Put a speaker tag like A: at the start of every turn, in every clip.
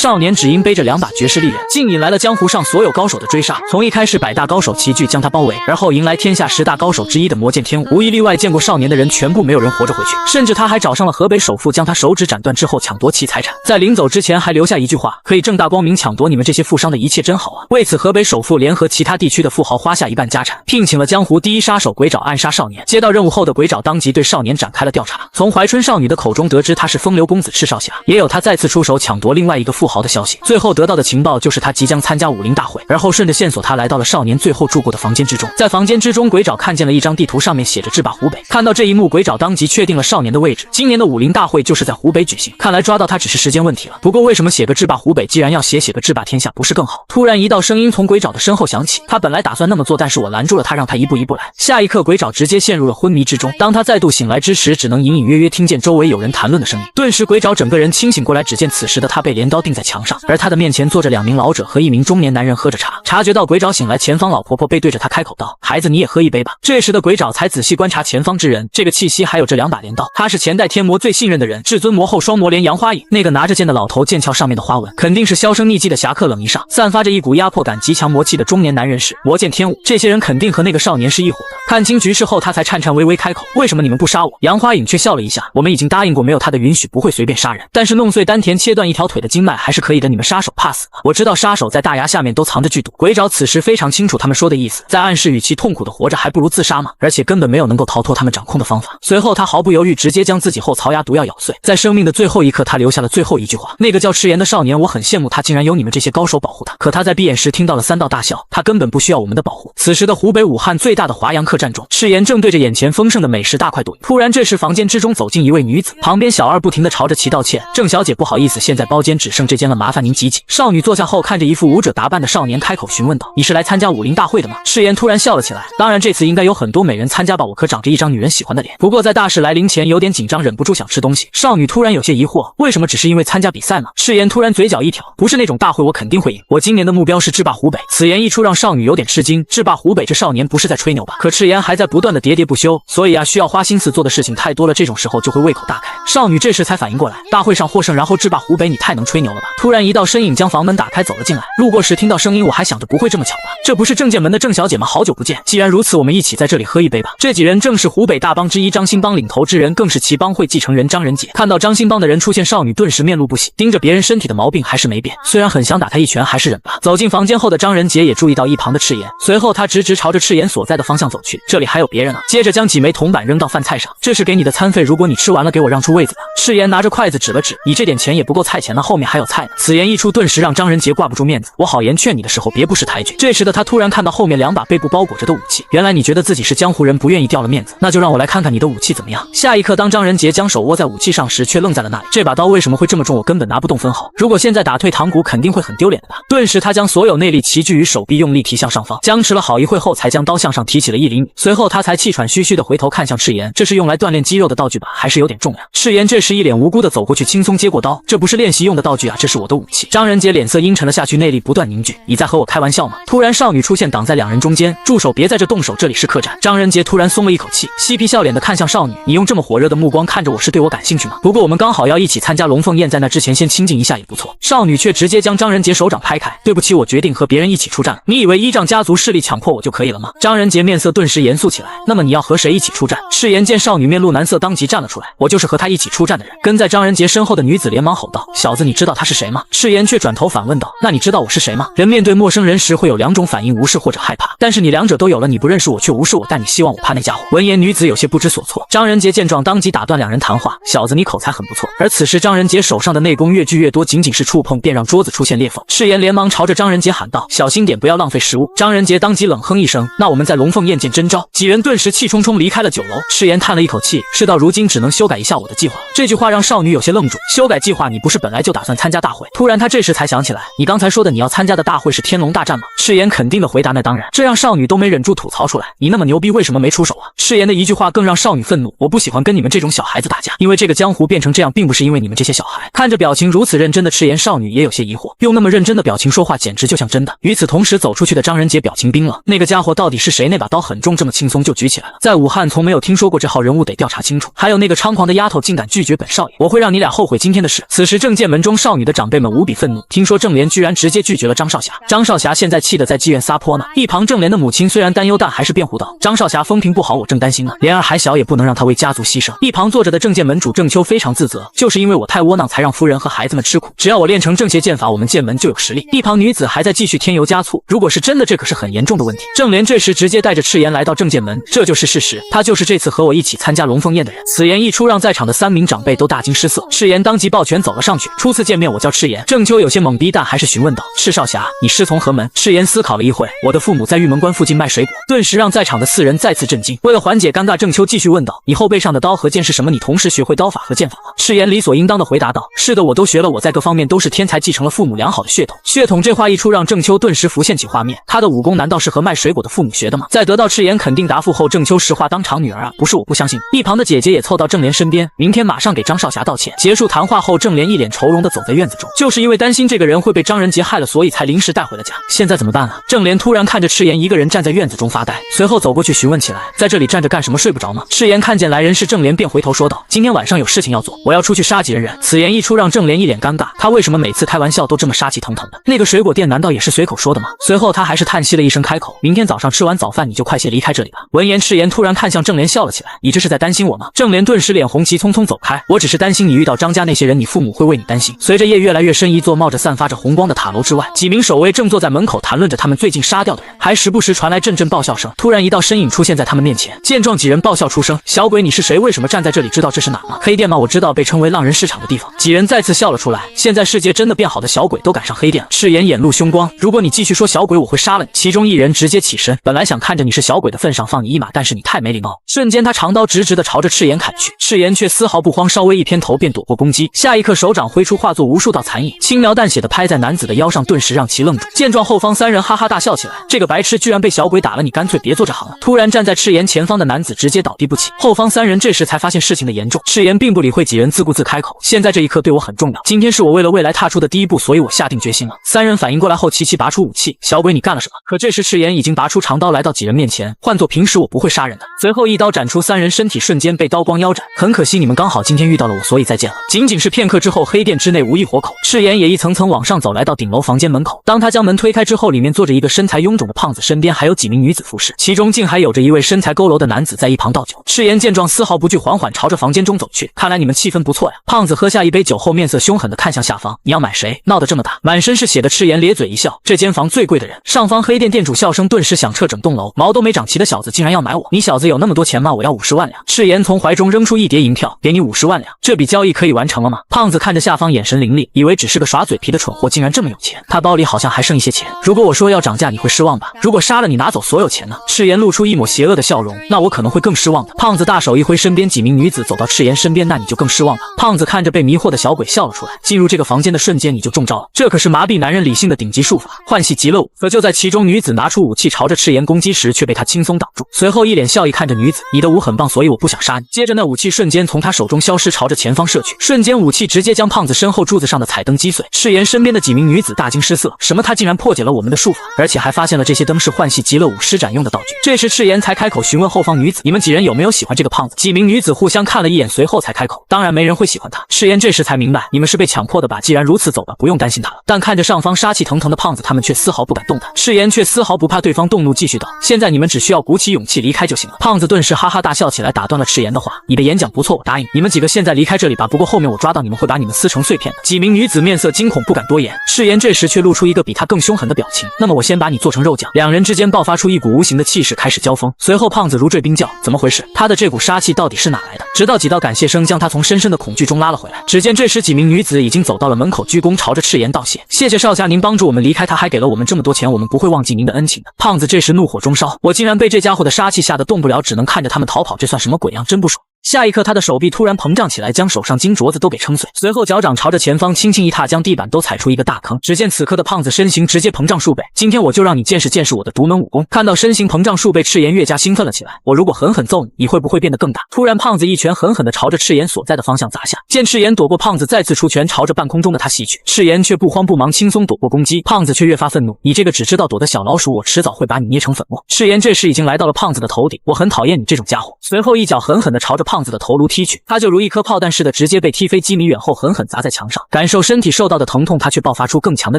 A: 少年只因背着2把绝世利刃，竟引来了江湖上所有高手的追杀。从一开始100大高手齐聚将他包围，而后迎来天下10大高手之一的魔剑天武，无一例外见过少年的人全部没有人活着回去，甚至他还找上了河北首富，将他手指斩断之后抢夺其财产，在临走之前还留下一句话：可以正大光明抢夺你们这些富商的一切，真好啊！为此，河北首富联合其他地区的富豪花下一半家产，聘请了江湖第一杀手鬼爪暗杀少年。接到任务后的鬼爪当即对少年展开了调查，从怀春少女的口中得知他是风流公子赤少侠，也有他再次出手抢夺另外一个富豪的消息。最后得到的情报就是他即将参加武林大会，而后顺着线索，他来到了少年最后住过的房间之中。在房间之中，鬼爪看见了一张地图，上面写着制霸湖北。看到这一幕，鬼爪当即确定了少年的位置。今年的武林大会就是在湖北举行，看来抓到他只是时间问题了。不过为什么写个制霸湖北，既然要写个制霸天下，不是更好？突然一道声音从鬼爪的身后响起，他本来打算那么做，但是我拦住了他，让他一步一步来。下一刻，鬼爪直接陷入了昏迷之中。当他再度醒来之时，只能隐隐约约听见周围有人谈论的声音。顿时，鬼爪整个人清醒过来，只见此时的他被镰刀钉在墙上，而他的面前坐着2名老者和1名中年男人喝着茶。察觉到鬼爪醒来，前方老婆婆背对着他开口道：“孩子，你也喝一杯吧。”这时的鬼爪才仔细观察前方之人，这个气息还有这2把镰刀，他是前代天魔最信任的人，至尊魔后双魔莲杨花影。那个拿着剑的老头，剑鞘上面的花纹肯定是销声匿迹的侠客冷一上，散发着一股压迫感极强魔气的中年男人是魔剑天武。这些人肯定和那个少年是一伙的。看清局势后，他才颤颤巍巍开口：“为什么你们不杀我？”杨花影却笑了一下：“我们已经答应过，没有他的允许不会随便杀人，但是弄碎丹田切断一条腿的经脉还是可以的，你们杀手怕死吗？我知道杀手在大牙下面都藏着剧毒。”鬼爪此时非常清楚他们说的意思，在暗示与其痛苦的活着还不如自杀嘛，而且根本没有能够逃脱他们掌控的方法。随后他毫不犹豫直接将自己后槽牙毒药咬碎，在生命的最后一刻，他留下了最后一句话：“那个叫赤炎的少年，我很羡慕他，竟然有你们这些高手保护他。”可他在闭眼时听到了3道大笑，他根本不需要我们的保护。此时的湖北武汉最大的华阳客栈中，赤炎正对着眼前丰盛的美食大快朵颐。突然这时房间之中走进一位女子，旁边小二不停地朝着其道歉：“郑小姐不好意思，现在包间只剩这间了，麻烦您挤挤。”少女坐下后，看着一副武者打扮的少年开口询问道：“你是来参加武林大会的吗？”赤炎突然笑了起来：“当然这次应该有很多美人参加吧，我可长着一张女人喜欢的脸，不过在大事来临前有点紧张，忍不住想吃东西。”少女突然有些疑惑：“为什么只是因为参加比赛吗？”赤炎突然嘴角一挑：“不是那种大会我肯定会赢，我今年的目标是制霸湖北。”此言一出让少女有点吃惊，制霸湖北这少年不是在吹牛吧？可赤炎还在不断的喋喋不休，所以需要花心思做的事情太多了，这种时候就会胃口大开。少女这时才反应过来，大会上获胜然后制霸湖北，你太能吹牛了吧？突然一道身影将房门打开走了进来，路过时听到声音，我还想着不会这么巧吧？这不是郑剑门的郑小姐吗？好久不见，既然如此，我们一起在这里喝一杯吧。这几人正是湖北大帮之一张兴帮领头之人，更是其帮会继承人张仁杰。看到张兴帮的人出现，少女顿时面露不喜，盯着别人身体的毛病还是没变，虽然很想打他一拳，还是忍吧。走进房间后的张仁杰也注意到一旁的赤炎，随后他直朝着赤炎所在的方向走去，这里还有别人啊。接着将几枚铜板扔到饭菜上，这是给你的餐费，如果你吃完了给我让出位子吧。赤炎拿着筷子指了指，你这点钱也不够菜钱呢，后面还有菜呢。此言一出，顿时让张仁杰挂不住面子，我好言劝你的时候别不识抬举。这时的他突然看到后面2把背部包裹着的武器，原来你觉得自己是江湖人，不愿意掉了面子，那就让我来看看你的武器怎么样。下一刻，当张仁杰将手握在武器上时，却愣在了那里，这把刀为什么会这么重，我根本拿不动分毫，如果现在打退堂鼓肯定会很丢脸的吧。顿时他将所有内力齐聚于手臂，用力提向上方，僵持了好一会后才将刀向上提起了1厘米，随后他才气喘吁吁地回头看向赤炎，这是用来锻炼肌肉的道具吧，还是有点重呀。赤炎这时一脸无辜地走过去，轻松接过刀，这不是练习用的道具啊，这是我的武器。张仁杰脸色阴沉了下去，内力不断凝聚，你在和我开玩笑吗？突然少女出现挡在2人中间，住手，别在这动手，这里是客栈。张仁杰突然松了一口气，嬉皮笑脸地看向少女，你用这么火热的目光看着我，是对我感兴趣吗？不过我们刚好要一起参加龙凤宴，在那之前先亲近一下也不错。少女却直接将张仁杰手掌拍开，对不起，我决定和别人一起出战了，你以为依仗家族势力强迫我就可以了吗？张仁杰面色顿时严肃起来，那么你要和谁一起出战？赤炎见少女面露难色，当即站了出来，我就是和他一起出战的人。跟在张仁杰身后的女子连忙吼道，小子，你知道他是谁吗？赤炎却转头反问道，那你知道我是谁吗？人面对陌生人时会有2种反应，无视或者害怕，但是你2者都有了，你不认识我却无视我，但你希望我怕那家伙。闻言女子有些不知所措，张仁杰见状当即打断2人谈话，小子，你口才很不错。而此时张仁杰手上的内功越聚越多，仅仅是触碰便让桌子出现裂缝。赤炎连忙朝着张仁杰喊道，小心点，不要浪费食物。张仁杰当即冷哼一声，那我们在龙凤宴见真招。几人顿时气冲冲离开了酒楼。赤炎叹了一口气，事到如今只能修改一下我的计划。这句话让少女有些愣住，修改计划？你不是本来就打算参加大会？突然他这时才想起来，你刚才说的你要参加的大会是天龙大战吗？赤炎肯定的回答，那当然。这让少女都没忍住吐槽出来，你那么牛逼为什么没出手啊？赤炎的一句话更让少女愤怒，我不喜欢跟你们这种小孩子打架，因为这个江湖变成这样并不是因为你们这些小孩。看着表情如此认真的赤炎，少女也有些疑惑，用那么认真的表情说话简直就像真的。与此同时走出去的张仁杰表情冰冷，那个家伙到底是谁？那把刀很重，这么轻松就举起来了，在武汉从没有听说过这号人物，得调查清楚。还有那个猖狂的丫头竟敢拒绝本少爷，我会让你俩后悔今天的事。此时正剑门中少女的的长辈们无比愤怒，听说郑莲居然直接拒绝了张少侠。张少侠现在气得在妓院撒泼呢。一旁郑莲的母亲虽然担忧，但还是辩护道：“张少侠风评不好，我正担心呢。莲儿还小，也不能让他为家族牺牲。”一旁坐着的郑剑门主郑秋非常自责，就是因为我太窝囊，才让夫人和孩子们吃苦。只要我练成正邪剑法，我们剑门就有实力。一旁女子还在继续添油加醋，如果是真的，这可是很严重的问题。郑莲这时直接带着赤炎来到郑剑门，这就是事实，他就是这次和我一起参加龙凤宴的人。此言一出，让在场的3名长辈都大惊失色。赤炎当即抱拳走了上去，初次见面，我叫赤炎。郑秋有些懵逼，但还是询问道：“赤少侠，你师从何门？”赤炎思考了一会，我的父母在玉门关附近卖水果，顿时让在场的4人再次震惊。为了缓解尴尬，郑秋继续问道：“你后背上的刀和剑是什么？你同时学会刀法和剑法吗？”赤炎理所应当的回答道：“是的，我都学了，我在各方面都是天才，继承了父母良好的血统。”血统这话一出，让郑秋顿时浮现起画面，他的武功难道是和卖水果的父母学的吗？在得到赤炎肯定答复后，郑秋实话当场：“女儿啊，不是我不相信。”一旁的姐姐也凑到郑莲身边，明天马上给张少侠道歉。结束谈话后，郑莲一脸愁容的走在院子中，就是因为担心这个人会被张仁杰害了，所以才临时带回了家。现在怎么办啊？郑莲突然看着赤炎一个人站在院子中发呆，随后走过去询问起来：“在这里站着干什么？睡不着吗？”赤炎看见来人是郑莲，便回头说道：“今天晚上有事情要做，我要出去杀几人。”此言一出，让郑莲一脸尴尬，他为什么每次开玩笑都这么杀气腾腾的？那个水果店难道也是随口说的吗？随后他还是叹息了一声，开口：“明天早上吃完早饭，你就快些离开这里吧。”闻言，赤炎突然看向郑莲笑了起来：“你这是在担心我吗？”郑莲顿时脸红，急匆匆走开：“我只是担心你遇到张家那些人，你父母会为你担心。”随着夜越来越深，一座冒着散发着红光的塔楼之外，几名守卫正坐在门口谈论着他们最近杀掉的人，还时不时传来阵阵爆笑声。突然一道身影出现在他们面前，见状几人爆笑出声：“小鬼，你是谁？为什么站在这里？知道这是哪吗？黑店吗？我知道，被称为浪人市场的地方。”几人再次笑了出来。现在世界真的变好的小鬼都敢上黑店了。赤炎眼露凶光：“如果你继续说小鬼，我会杀了你。”其中一人直接起身，本来想看着你是小鬼的份上放你一马，但是你太没礼貌。瞬间他长刀直直的朝着赤炎砍去，赤炎却丝毫不慌，稍微一偏头便躲过攻击。下一刻手掌挥出，化作无数道残影，轻描淡写的拍在男子的腰上，顿时让其愣住。见状，后方3人哈哈大笑起来：“这个白痴居然被小鬼打了，你干脆别做这行了。”突然站在赤炎前方的男子直接倒地不起，后方3人这时才发现事情的严重。赤炎并不理会几人，自顾自开口：“现在这一刻对我很重要，今天是我为了未来踏出的第一步，所以我下定决心了。”3人反应过来后，齐齐拔出武器：“小鬼，你干了什么？”可这时赤炎已经拔出长刀来到几人面前，换作平时我不会杀人的。随后一刀斩出3人身体，瞬间被刀光腰斩。很可惜你们刚好今天遇到了我，所以再见了。仅仅是片刻之后，黑店之内无一活口，赤炎也一层层往上走，来到顶楼房间门口。当他将门推开之后，里面坐着一个身材臃肿的胖子，身边还有几名女子服侍，其中竟还有着一位身材佝偻的男子在一旁倒酒。赤炎见状丝毫不惧，缓缓朝着房间中走去。看来你们气氛不错呀。胖子喝下一杯酒后，面色凶狠地看向下方：“你要买谁？闹得这么大，满身是血的赤炎咧嘴一笑：“这间房最贵的人。”上方黑店店主笑声顿时响彻整栋楼：“毛都没长齐的小子竟然要买我！你小子有那么多钱吗？我要50万两。”赤炎从怀中扔出一叠银票：“给你50万两，这笔交易可以完成了吗？”胖子看着下方，眼神凌厉，以为只是个耍嘴皮的蠢货，竟然这么有钱。他包里好像还剩一些钱，如果我说要涨价，你会失望吧？如果杀了你拿走所有钱呢？赤炎露出一抹邪恶的笑容：“那我可能会更失望的。”胖子大手一挥，身边几名女子走到赤炎身边：“那你就更失望吧。”胖子看着被迷惑的小鬼笑了出来：“进入这个房间的瞬间你就中招了，这可是麻痹男人理性的顶级术法——幻系极乐舞。”可就在其中女子拿出武器朝着赤炎攻击时，却被他轻松挡住。随后一脸笑意看着女子：“你的舞很棒，所以我不想杀你。”接着那武器瞬间从他手中消失，朝着前方射去，瞬间武器直接将胖子身后柱子上的彩灯击碎。赤炎身边的几名女子大惊失色：“什么？他竟然破解了我们的术法，而且还发现了这些灯是幻系极乐舞施展用的道具。”这时赤炎才开口询问后方女子：“你们几人有没有喜欢这个胖子？”几名女子互相看了一眼，随后才开口：“当然没人会喜欢他。”赤炎这时才明白，你们是被强迫的吧？既然如此，走吧，不用担心他了。但看着上方杀气腾腾的胖子，他们却丝毫不敢动弹。赤炎却丝毫不怕对方动怒，继续道：“现在你们只需要鼓起勇气离开就行了。”胖子顿时哈哈大笑起来，打断了赤炎的话：“你的演讲不错，我答应你们几个现在离开这里吧，不过后面我抓到你们会把你们撕成碎片的。”几名女子面色惊恐，不敢多言。赤炎这时却露出一个比他更凶狠的表情：“那么我先把你做成肉酱。”两人之间爆发出一股无形的气势，开始交锋。随后胖子如坠冰窖：“怎么回事？他的这股杀气到底是哪来的？”直到几道感谢声将他从深深的恐惧中拉了回来。只见这时几名女子已经走到了门口，鞠躬朝着赤炎道谢：“谢谢少侠，您帮助我们离开，他还给了我们这么多钱，我们不会忘记您的恩情的。”胖子这时怒火中烧：“我竟然被这家伙的杀气吓得动不了，只能看着他们逃跑，这算什么鬼样？真不爽！”下一刻，他的手臂突然膨胀起来，将手上金镯子都给撑碎。随后，脚掌朝着前方轻轻一踏，将地板都踩出一个大坑。只见此刻的胖子身形直接膨胀数倍。今天我就让你见识见识我的独门武功！看到身形膨胀数倍，赤炎越加兴奋了起来。我如果狠狠揍你，你会不会变得更大？突然，胖子一拳狠狠地朝着赤炎所在的方向砸下。见赤炎躲过，胖子再次出拳朝着半空中的他袭去。赤炎却不慌不忙，轻松躲过攻击。胖子却越发愤怒：“你这个只知道躲的小老鼠，我迟早会把你捏成粉末！”赤炎这时已经来到了胖子的头顶：“我很讨厌你这种家伙！”随后一脚狠狠地朝着胖子的头颅踢去，他就如一颗炮弹似的直接被踢飞几米远后狠狠砸在墙上。感受身体受到的疼痛，他却爆发出更强的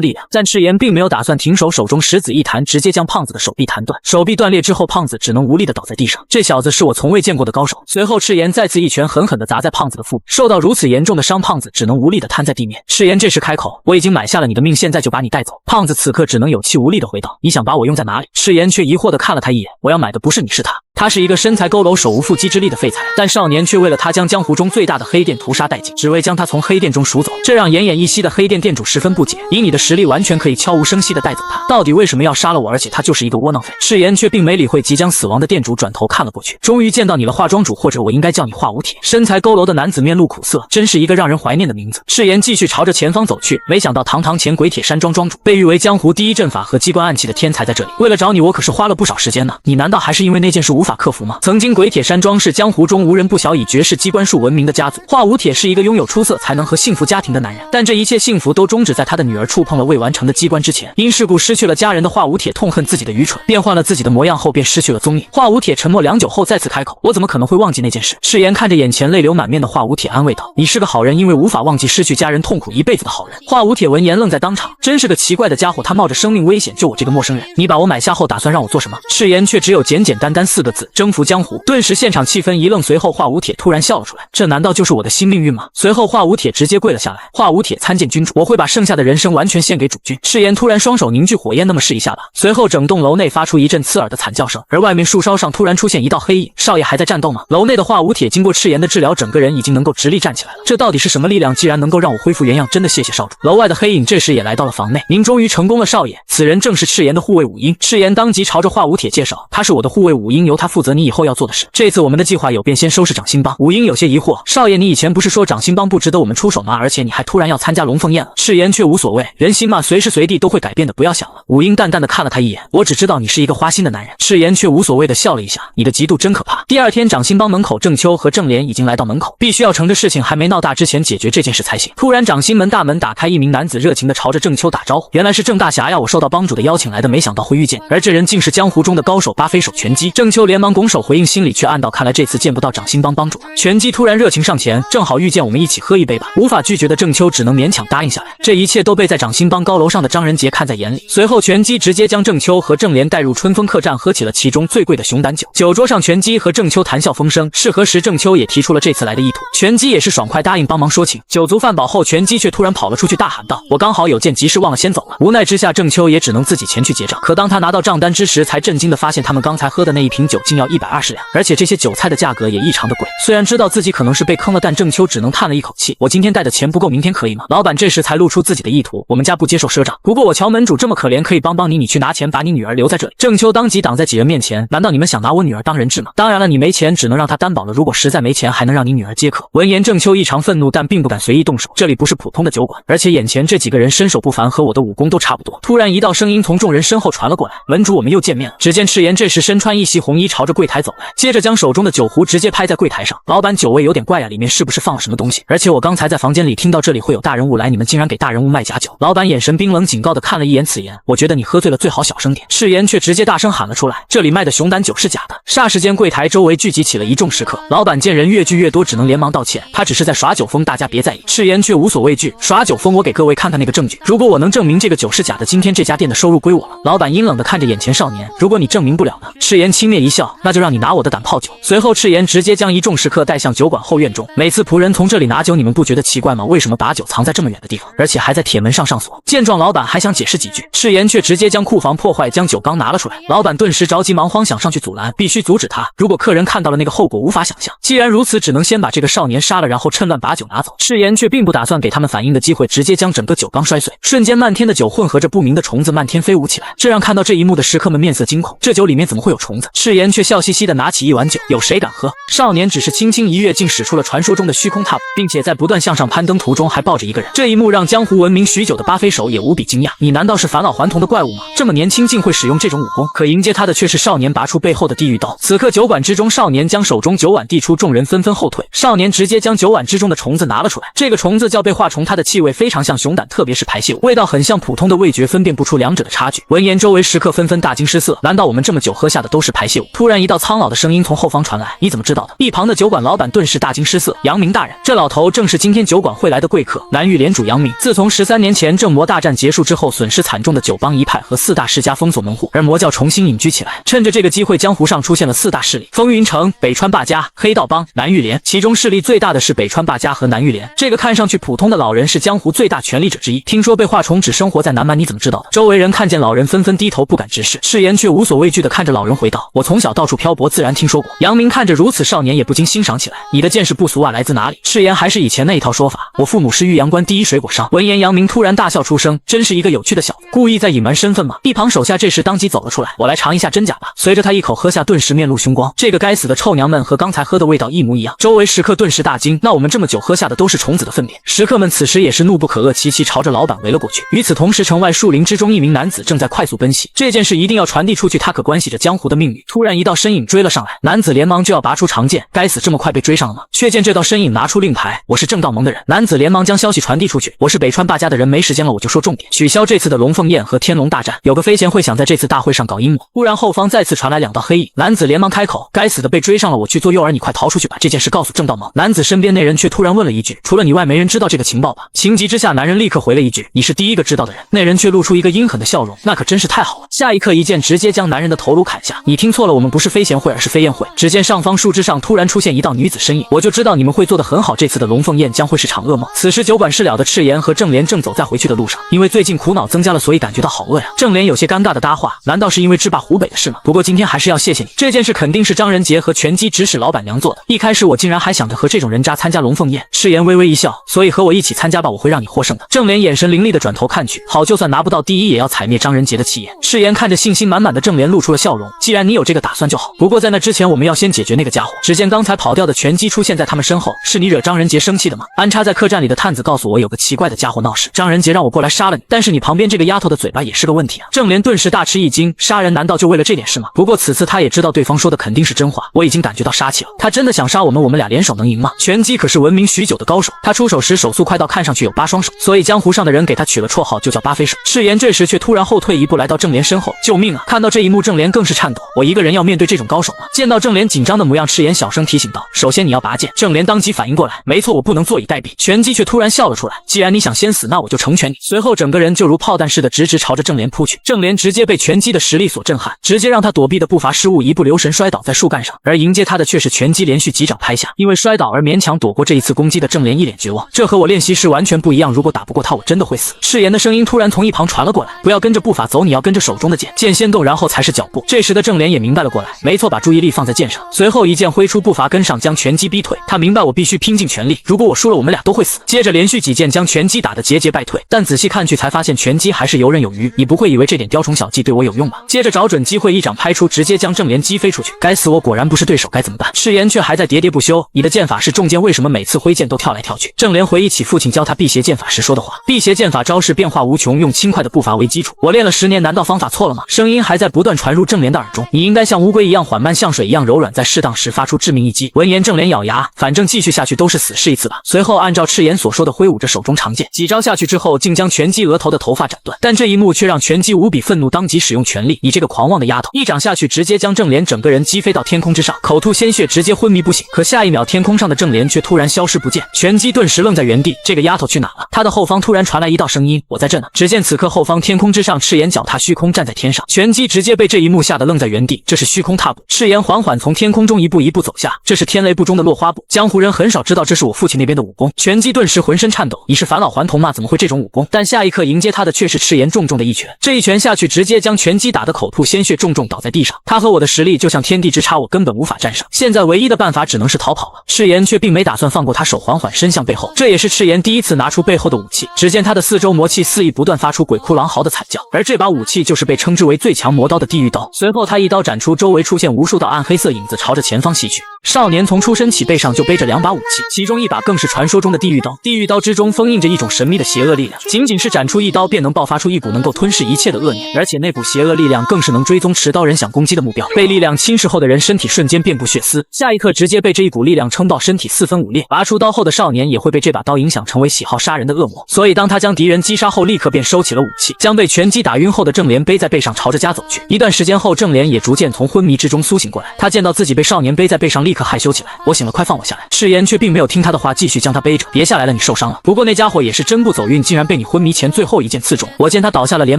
A: 力量。但赤炎并没有打算停手，手中石子一弹，直接将胖子的手臂弹断。手臂断裂之后，胖子只能无力的倒在地上。这小子是我从未见过的高手。随后赤炎再次一拳狠狠地砸在胖子的腹部，受到如此严重的伤，胖子只能无力地瘫在地面。赤炎这时开口：“我已经买下了你的命，现在就把你带走。”胖子此刻只能有气无力地回道：“你想把我用在哪里？”赤炎却疑惑地看了他一眼：“我要买的不是你，是他。”他是一个身材佝偻、手无缚鸡之力的废材，但少年却为了他将江湖中最大的黑店屠杀殆尽，只为将他从黑店中赎走，这让奄奄一息的黑店店主十分不解。以你的实力，完全可以悄无声息地带走他，到底为什么要杀了我？而且他就是一个窝囊废。赤炎却并没理会即将死亡的店主，转头看了过去。终于见到你了，化妆主，或者我应该叫你化无铁。身材佝偻的男子面露苦涩，真是一个让人怀念的名字。赤炎继续朝着前方走去，没想到堂堂前鬼铁山庄庄主，被誉为江湖第一阵法和机关暗器的天才在这里。为了找你，我可是花了不少时间呢。你难道还是因为那件事无法克服吗？曾经鬼铁山庄是江湖中无人不晓以绝世机关术闻名的家族。华无铁是一个拥有出色才能和幸福家庭的男人，但这一切幸福都终止在他的女儿触碰了未完成的机关之前。因事故失去了家人的华无铁痛恨自己的愚蠢，变换了自己的模样后便失去了踪影。华无铁沉默良久后再次开口：“我怎么可能会忘记那件事？”赤炎看着眼前泪流满面的华无铁安慰道：“你是个好人，因为无法忘记失去家人痛苦一辈子的好人。”华无铁闻言愣在当场，真是个奇怪的家伙，他冒着生命危险救我这个陌生人，你把我买下后打算让我做什么？赤炎却只有简简单单4个字：征服江湖。顿时现场气氛一愣，随后华无铁突然笑了出来：“这难道就是我的新命运吗？”随后华无铁直接跪了下来：“华无铁参见君主，我会把剩下的人生完全献给主君。”赤炎突然双手凝聚火焰，那么试一下吧。随后整栋楼内发出一阵刺耳的惨叫声，而外面树梢上突然出现一道黑影：“少爷还在战斗吗？”楼内的华无铁经过赤炎的治疗，整个人已经能够直立站起来了。这到底是什么力量？既然能够让我恢复原样，真的谢谢少主。楼外的黑影这时也来到了房内：“您终于成功了，少爷。”此人正是赤炎的护卫武英。赤炎当即朝着华无铁介绍：“他是我的护卫武英，由他负责你以后要做的事。这次我们的计划有变，先收拾掌心帮。”武英有些疑惑：“少爷，你以前不是说掌心帮不值得我们出手吗？而且你还突然要参加龙凤宴了。”赤炎却无所谓：“人心嘛，随时随地都会改变的，不要想了。”武英淡淡的看了他一眼：“我只知道你是一个花心的男人。”赤炎却无所谓的笑了一下：“你的嫉妒真可怕。”第二天，掌心帮门口，郑秋和郑莲已经来到门口，必须要趁着事情还没闹大之前解决这件事才行。突然，掌心门大门打开，一名男子热情的朝着郑秋打招呼：“原来是郑大侠呀，我受到帮主的邀请来的，没想到会遇见你。”而这人竟是江湖中的高手巴飞手拳击。郑秋连忙拱手回应，心里却暗道：看来这次见不到掌心帮帮主了。拳击突然热情上前：“正好遇见，我们一起喝一杯吧。”无法拒绝的郑秋只能勉强答应下来。这一切都被在掌心帮高楼上的张仁杰看在眼里。随后，拳击直接将郑秋和郑莲带入春风客栈，喝起了其中最贵的熊胆酒。酒桌上，拳击和郑秋谈笑风生。适合时，郑秋也提出了这次来的意图，拳击也是爽快答应帮忙说情。酒足饭饱后，拳击却突然跑了出去，大喊道：“我刚好有件急事忘了先走了。”无奈之下，郑秋也只能自己前去结账。可当他拿到账单之时，才震惊的发现他们刚才喝的那一瓶酒竟要120两，而且这些酒菜的价格也异常的贵。虽然知道自己可能是被坑了，但郑秋只能叹了一口气：“我今天带的钱不够，明天可以吗？”老板这时才露出自己的意图：“我们家不接受赊账，不过我乔门主这么可怜，可以帮帮你，你去拿钱把你女儿留在这里。”郑秋当即挡在几人面前：“难道你们想拿我女儿当人质吗？当然了，你没钱只能让她担保了，如果实在没钱，还能让你女儿接客。”闻言，郑秋异常愤怒，但并不敢随意动手，这里不是普通的酒馆，而且眼前这几个人身手不凡，和我的武功都差不多。突然，一道声音从众人身后传了过来：“门主，我们又见面了。”只见赤炎这时身穿一袭红衣，朝着柜台走来，接着将手中的酒壶直接拍在柜台上：“老板，酒味有点怪呀，里面是不是放了什么东西？而且我刚才在房间里听到这里会有大人物来，你们竟然给大人物卖假酒！”老板眼神冰冷警告的看了一眼此言：“我觉得你喝醉了，最好小声点。”赤炎却直接大声喊了出来：“这里卖的熊胆酒是假的！”霎时间，柜台周围聚集起了一众食客。老板见人越聚越多，只能连忙道歉：“他只是在耍酒疯，大家别在意。”赤炎却无所畏惧：“耍酒疯，我给各位看看那个证据。如果我能证明这个酒是假的，今天这家店的收入归我了。”老板阴冷的看着眼前少年：“如果你证明不了呢？”赤炎轻蔑一笑：“那就让你拿我的胆泡酒。”随后，赤炎直接将一众食客带向酒馆后院中。每次仆人从这里拿酒，你们不觉得奇怪吗？为什么把酒藏在这么远的地方，而且还在铁门上上锁？见状，老板还想解释几句，赤炎却直接将库房破坏，将酒缸拿了出来。老板顿时着急忙慌，想上去阻拦，必须阻止他。如果客人看到了那个后果，无法想象。既然如此，只能先把这个少年杀了，然后趁乱把酒拿走。赤炎却并不打算给他们反应的机会，直接将整个酒缸摔碎。瞬间，漫天的酒混合着不明的虫子漫天飞舞起来，这让看到这一幕的食客们面色惊恐。这酒里面怎么会有虫子？赤炎却笑嘻嘻的拿起一碗酒：“有谁敢喝？”少年只是轻轻一跃，竟使出了传说中的虚空踏步，并且在不断向上攀登途中还抱着一个人。这一幕让江湖闻名许久的巴飞手也无比惊讶：“你难道是返老还童的怪物吗？这么年轻竟会使用这种武功？”可迎接他的却是少年拔出背后的地狱刀。此刻酒馆之中，少年将手中酒碗递出，众人纷纷后退。少年直接将酒碗之中的虫子拿了出来，这个虫子叫被化虫，它的气味非常像熊胆，特别是排泄物，味道很像普通的味觉，分辨不出两者的差距。闻言，周围食客纷纷大惊失色：难道我们这么久喝下的都是排泄物？突然一道苍老的声音从后方传来：“你怎么知道的？”一旁的酒馆老板顿时大惊失色：“杨明大人，这老头正是今天酒馆会来的贵客，南域连主杨明。自从13年前正魔大战结束之后，损失惨重的九帮一派和4大世家封锁门户，而魔教重新隐居起来。趁着这个机会，江湖上出现了4大势力：风云城、北川霸家、黑道帮、南域连。其中势力最大的是北川霸家和南域连。这个看上去普通的老人是江湖最大权力者之一。听说被化虫只生活在南蛮，你怎么知道的？”周围人看见老人纷纷低头不敢直视，赤炎却无所畏惧地看着老人回道：“我从小到处漂泊，自然听说过。”杨明看着如此少年，也不禁欣赏起来：“你的见识不俗啊，来自哪里？”赤炎还是以前那一套说法：“我父母是玉阳关第一水果商。”闻言，杨明突然大笑出声：“真是一个有趣的小子，故意在隐瞒身份吗？”一旁手下这时当即走了出来：“我来尝一下真假吧。”随着他一口喝下，顿时面露凶光。这个该死的臭娘们和刚才喝的味道一模一样。周围食客顿时大惊：“那我们这么久喝下的都是虫子的粪便？”食客们此时也是怒不可遏，齐齐朝着老板围了过去。与此同时，城外树林之中，一名男子正在快速奔袭。这件事一定要传递出去，他可关系着江湖的命运。突然，一道身影追了上来，男子连忙就要拔出长剑。该死，这么快被追上了吗？却见这道身影拿出令牌：“我是正道盟的人。”男子连忙将消息传递出去：“我是北川霸家的人，没时间了，我就说重点，取消这次的龙凤宴和天龙大战。有个飞贤会想在这次大会上搞阴谋。”忽然后方再次传来2道黑影，男子连忙开口：“该死的，被追上了，我去做诱饵，你快逃出去，把这件事告诉正道盟。”男子身边那人却突然问了一句：“除了你外，没人知道这个情报吧？”情急之下，男人立刻回了一句：“你是第一个知道的人。”那人却露出一个阴狠的笑容：“那可真是太好了。”下一刻，一剑直接将男人的头颅砍下。“你听错了，我们不是飞贤会，而是飞燕会。”只见上方树枝上突然出现一道女子身影，“我就知道你们会做得很好，这次的龙凤宴将会是场噩梦。”此时酒馆事了的赤炎和正莲正走在回去的路上，因为最近苦恼增加了，所以感觉到好饿呀。正莲有些尴尬的搭话：“难道是因为制霸湖北的事吗？不过今天还是要谢谢你，这件事肯定是张仁杰和拳击指使老板娘做的。一开始我竟然还想着和这种人渣参加龙凤宴。”赤炎微微一笑：“所以和我一起参加吧，我会让你获胜的。”正莲眼神凌厉的转头看去，好，就算拿不到第一，也要踩灭张仁杰的气焰。赤炎看着信心满满的正莲，露出了笑容：“既然你有这个打算就好，不过在那之前，我们要先解决那个家伙。”只见刚才跑掉的拳击出现在他们身后：“是你惹张仁杰生气的吗？”安插在客栈里的探子告诉我，有个奇怪的家伙闹事，张仁杰让我过来杀了你，但是你旁边这个丫头的嘴巴也是个问题啊。正莲顿时大吃一惊，杀人难道就为了这点事吗？不过此次他也知道对方说的肯定是真话，我已经感觉到杀气了。他真的想杀我们，我们俩联手能赢吗？拳击可是闻名许久的高手，他出手时手速快到看上去有8双手，所以江湖上的人给他取了绰号，就叫8飞手。赤炎这时却突然后退一步，来到正莲身后：“救命啊！”看到这一幕，正莲更是颤抖：“我一个人要面对这种高手吗？”见到正莲紧张的模样，赤炎小声提醒道：“首先你要拔剑。”正莲当即反应过来：“没错，我不能坐以待毙。”拳击却突然笑了出来：“既然你想先死，那我就成全你。”随后整个人就如炮弹似的直直朝着正莲扑去。正莲直接被拳击的实力所震撼，直接让他躲避的步伐失误，一不留神摔倒在树干上，而迎接他的却是拳击连续几掌拍下。因为摔倒而勉强躲过这一次攻击的正莲一脸绝望：“这和我练习时完全不一样，如果打不过他，我真的会死。”赤炎的声音突然从一旁传了过来：“不要跟着步伐走，你要跟着手中的剑，剑先动，然后才是脚步。”这时的正莲也明白了过来，没错，把注意力放在剑上。随后一剑挥出，步伐跟上，将拳击逼退。他明白我必须拼尽全力，如果我输了，我们俩都会死。接着连续几剑将拳击打得节节败退，但仔细看去才发现拳击还是游刃有余。你不会以为这点雕虫小技对我有用吧？接着找准机会一掌拍出，直接将正莲击飞出去。该死，我果然不是对手，该怎么办？赤炎却还在喋喋不休：“你的剑法是重剑，为什么每次挥剑都跳来跳去？”正莲回忆起父亲教他辟邪剑法时说的话：“辟邪剑法招式变化无穷，用轻快的步伐为基础。我练了10年，难道方法错了吗？”声音还在不断传入正莲的耳中：“你应该像乌龟一样缓慢，像水一样柔软，在适当时发出致命一击。”闻言，正莲咬牙：“反正继续下去都是死，试一次吧。”随后按照赤炎所说的挥舞着手中长剑，几招下去之后，竟将拳击额头的头发斩断。但这一幕却让拳击无比愤怒，当即使用全力：“你这个狂妄的丫头！”一掌下去，直接将正莲整个人击飞到天空之上，口吐鲜血，直接昏迷不醒。可下一秒，天空上的正莲却突然消失不见，拳击顿时愣在原地。这个丫头去哪了？他的后方突然传来一道声音：“我在这呢。”只见此刻后方天空之上，赤炎脚踏虚空站在天上，拳击直接被这一幕吓得愣在原地。这是虚空踏步，赤炎缓缓从天空中一步一步走下，这是天雷步中的落花步。江湖人很少知道这是我父亲那边的武功。拳击顿时浑身颤抖：“你是返老还童吗？怎么会这种武功？”但下一刻迎接他的却是赤炎重重的一拳，这一拳下去，直接将拳击打得口吐鲜血，重重倒在地上。他和我的实力就像天地之差，我根本无法战胜。现在唯一的办法只能是逃跑了。赤炎却并没打算放过他，手缓缓伸向背后，这也是赤炎第一次拿出背后的武器。只见他的四周魔气肆意不断，发出鬼哭狼嚎的惨叫，而这把武器就是被称之为最强魔刀的地狱刀。随后他一刀斩出，周围出现无数道暗黑色影子，朝着前方袭去。少年从出生起背上就背着2把武器，其中一把更是传说中的地狱刀。地狱刀之中封印着一种神秘的邪恶力量，仅仅是斩出一刀便能爆发出一股能够吞噬一切的恶念，而且那股邪恶力量更是能追踪持刀人想攻击的目标。被力量侵蚀后的人身体瞬间遍布血丝，下一刻直接被这一股力量撑爆，身体4分5裂。拔出刀后的少年也会被这把刀影响，成为喜好杀人的恶魔。所以当他将敌人击杀后，立刻便收起了武器，将被拳击打晕后的正莲背在背上，朝着家走去。一段时间后，正莲也逐渐从从昏迷之中苏醒过来。他见到自己被少年背在背上，立刻害羞起来。我醒了，快放我下来。赤炎却并没有听他的话，继续将他背着。别下来了，你受伤了。不过那家伙也是真不走运，竟然被你昏迷前最后一剑刺中。我见他倒下了，连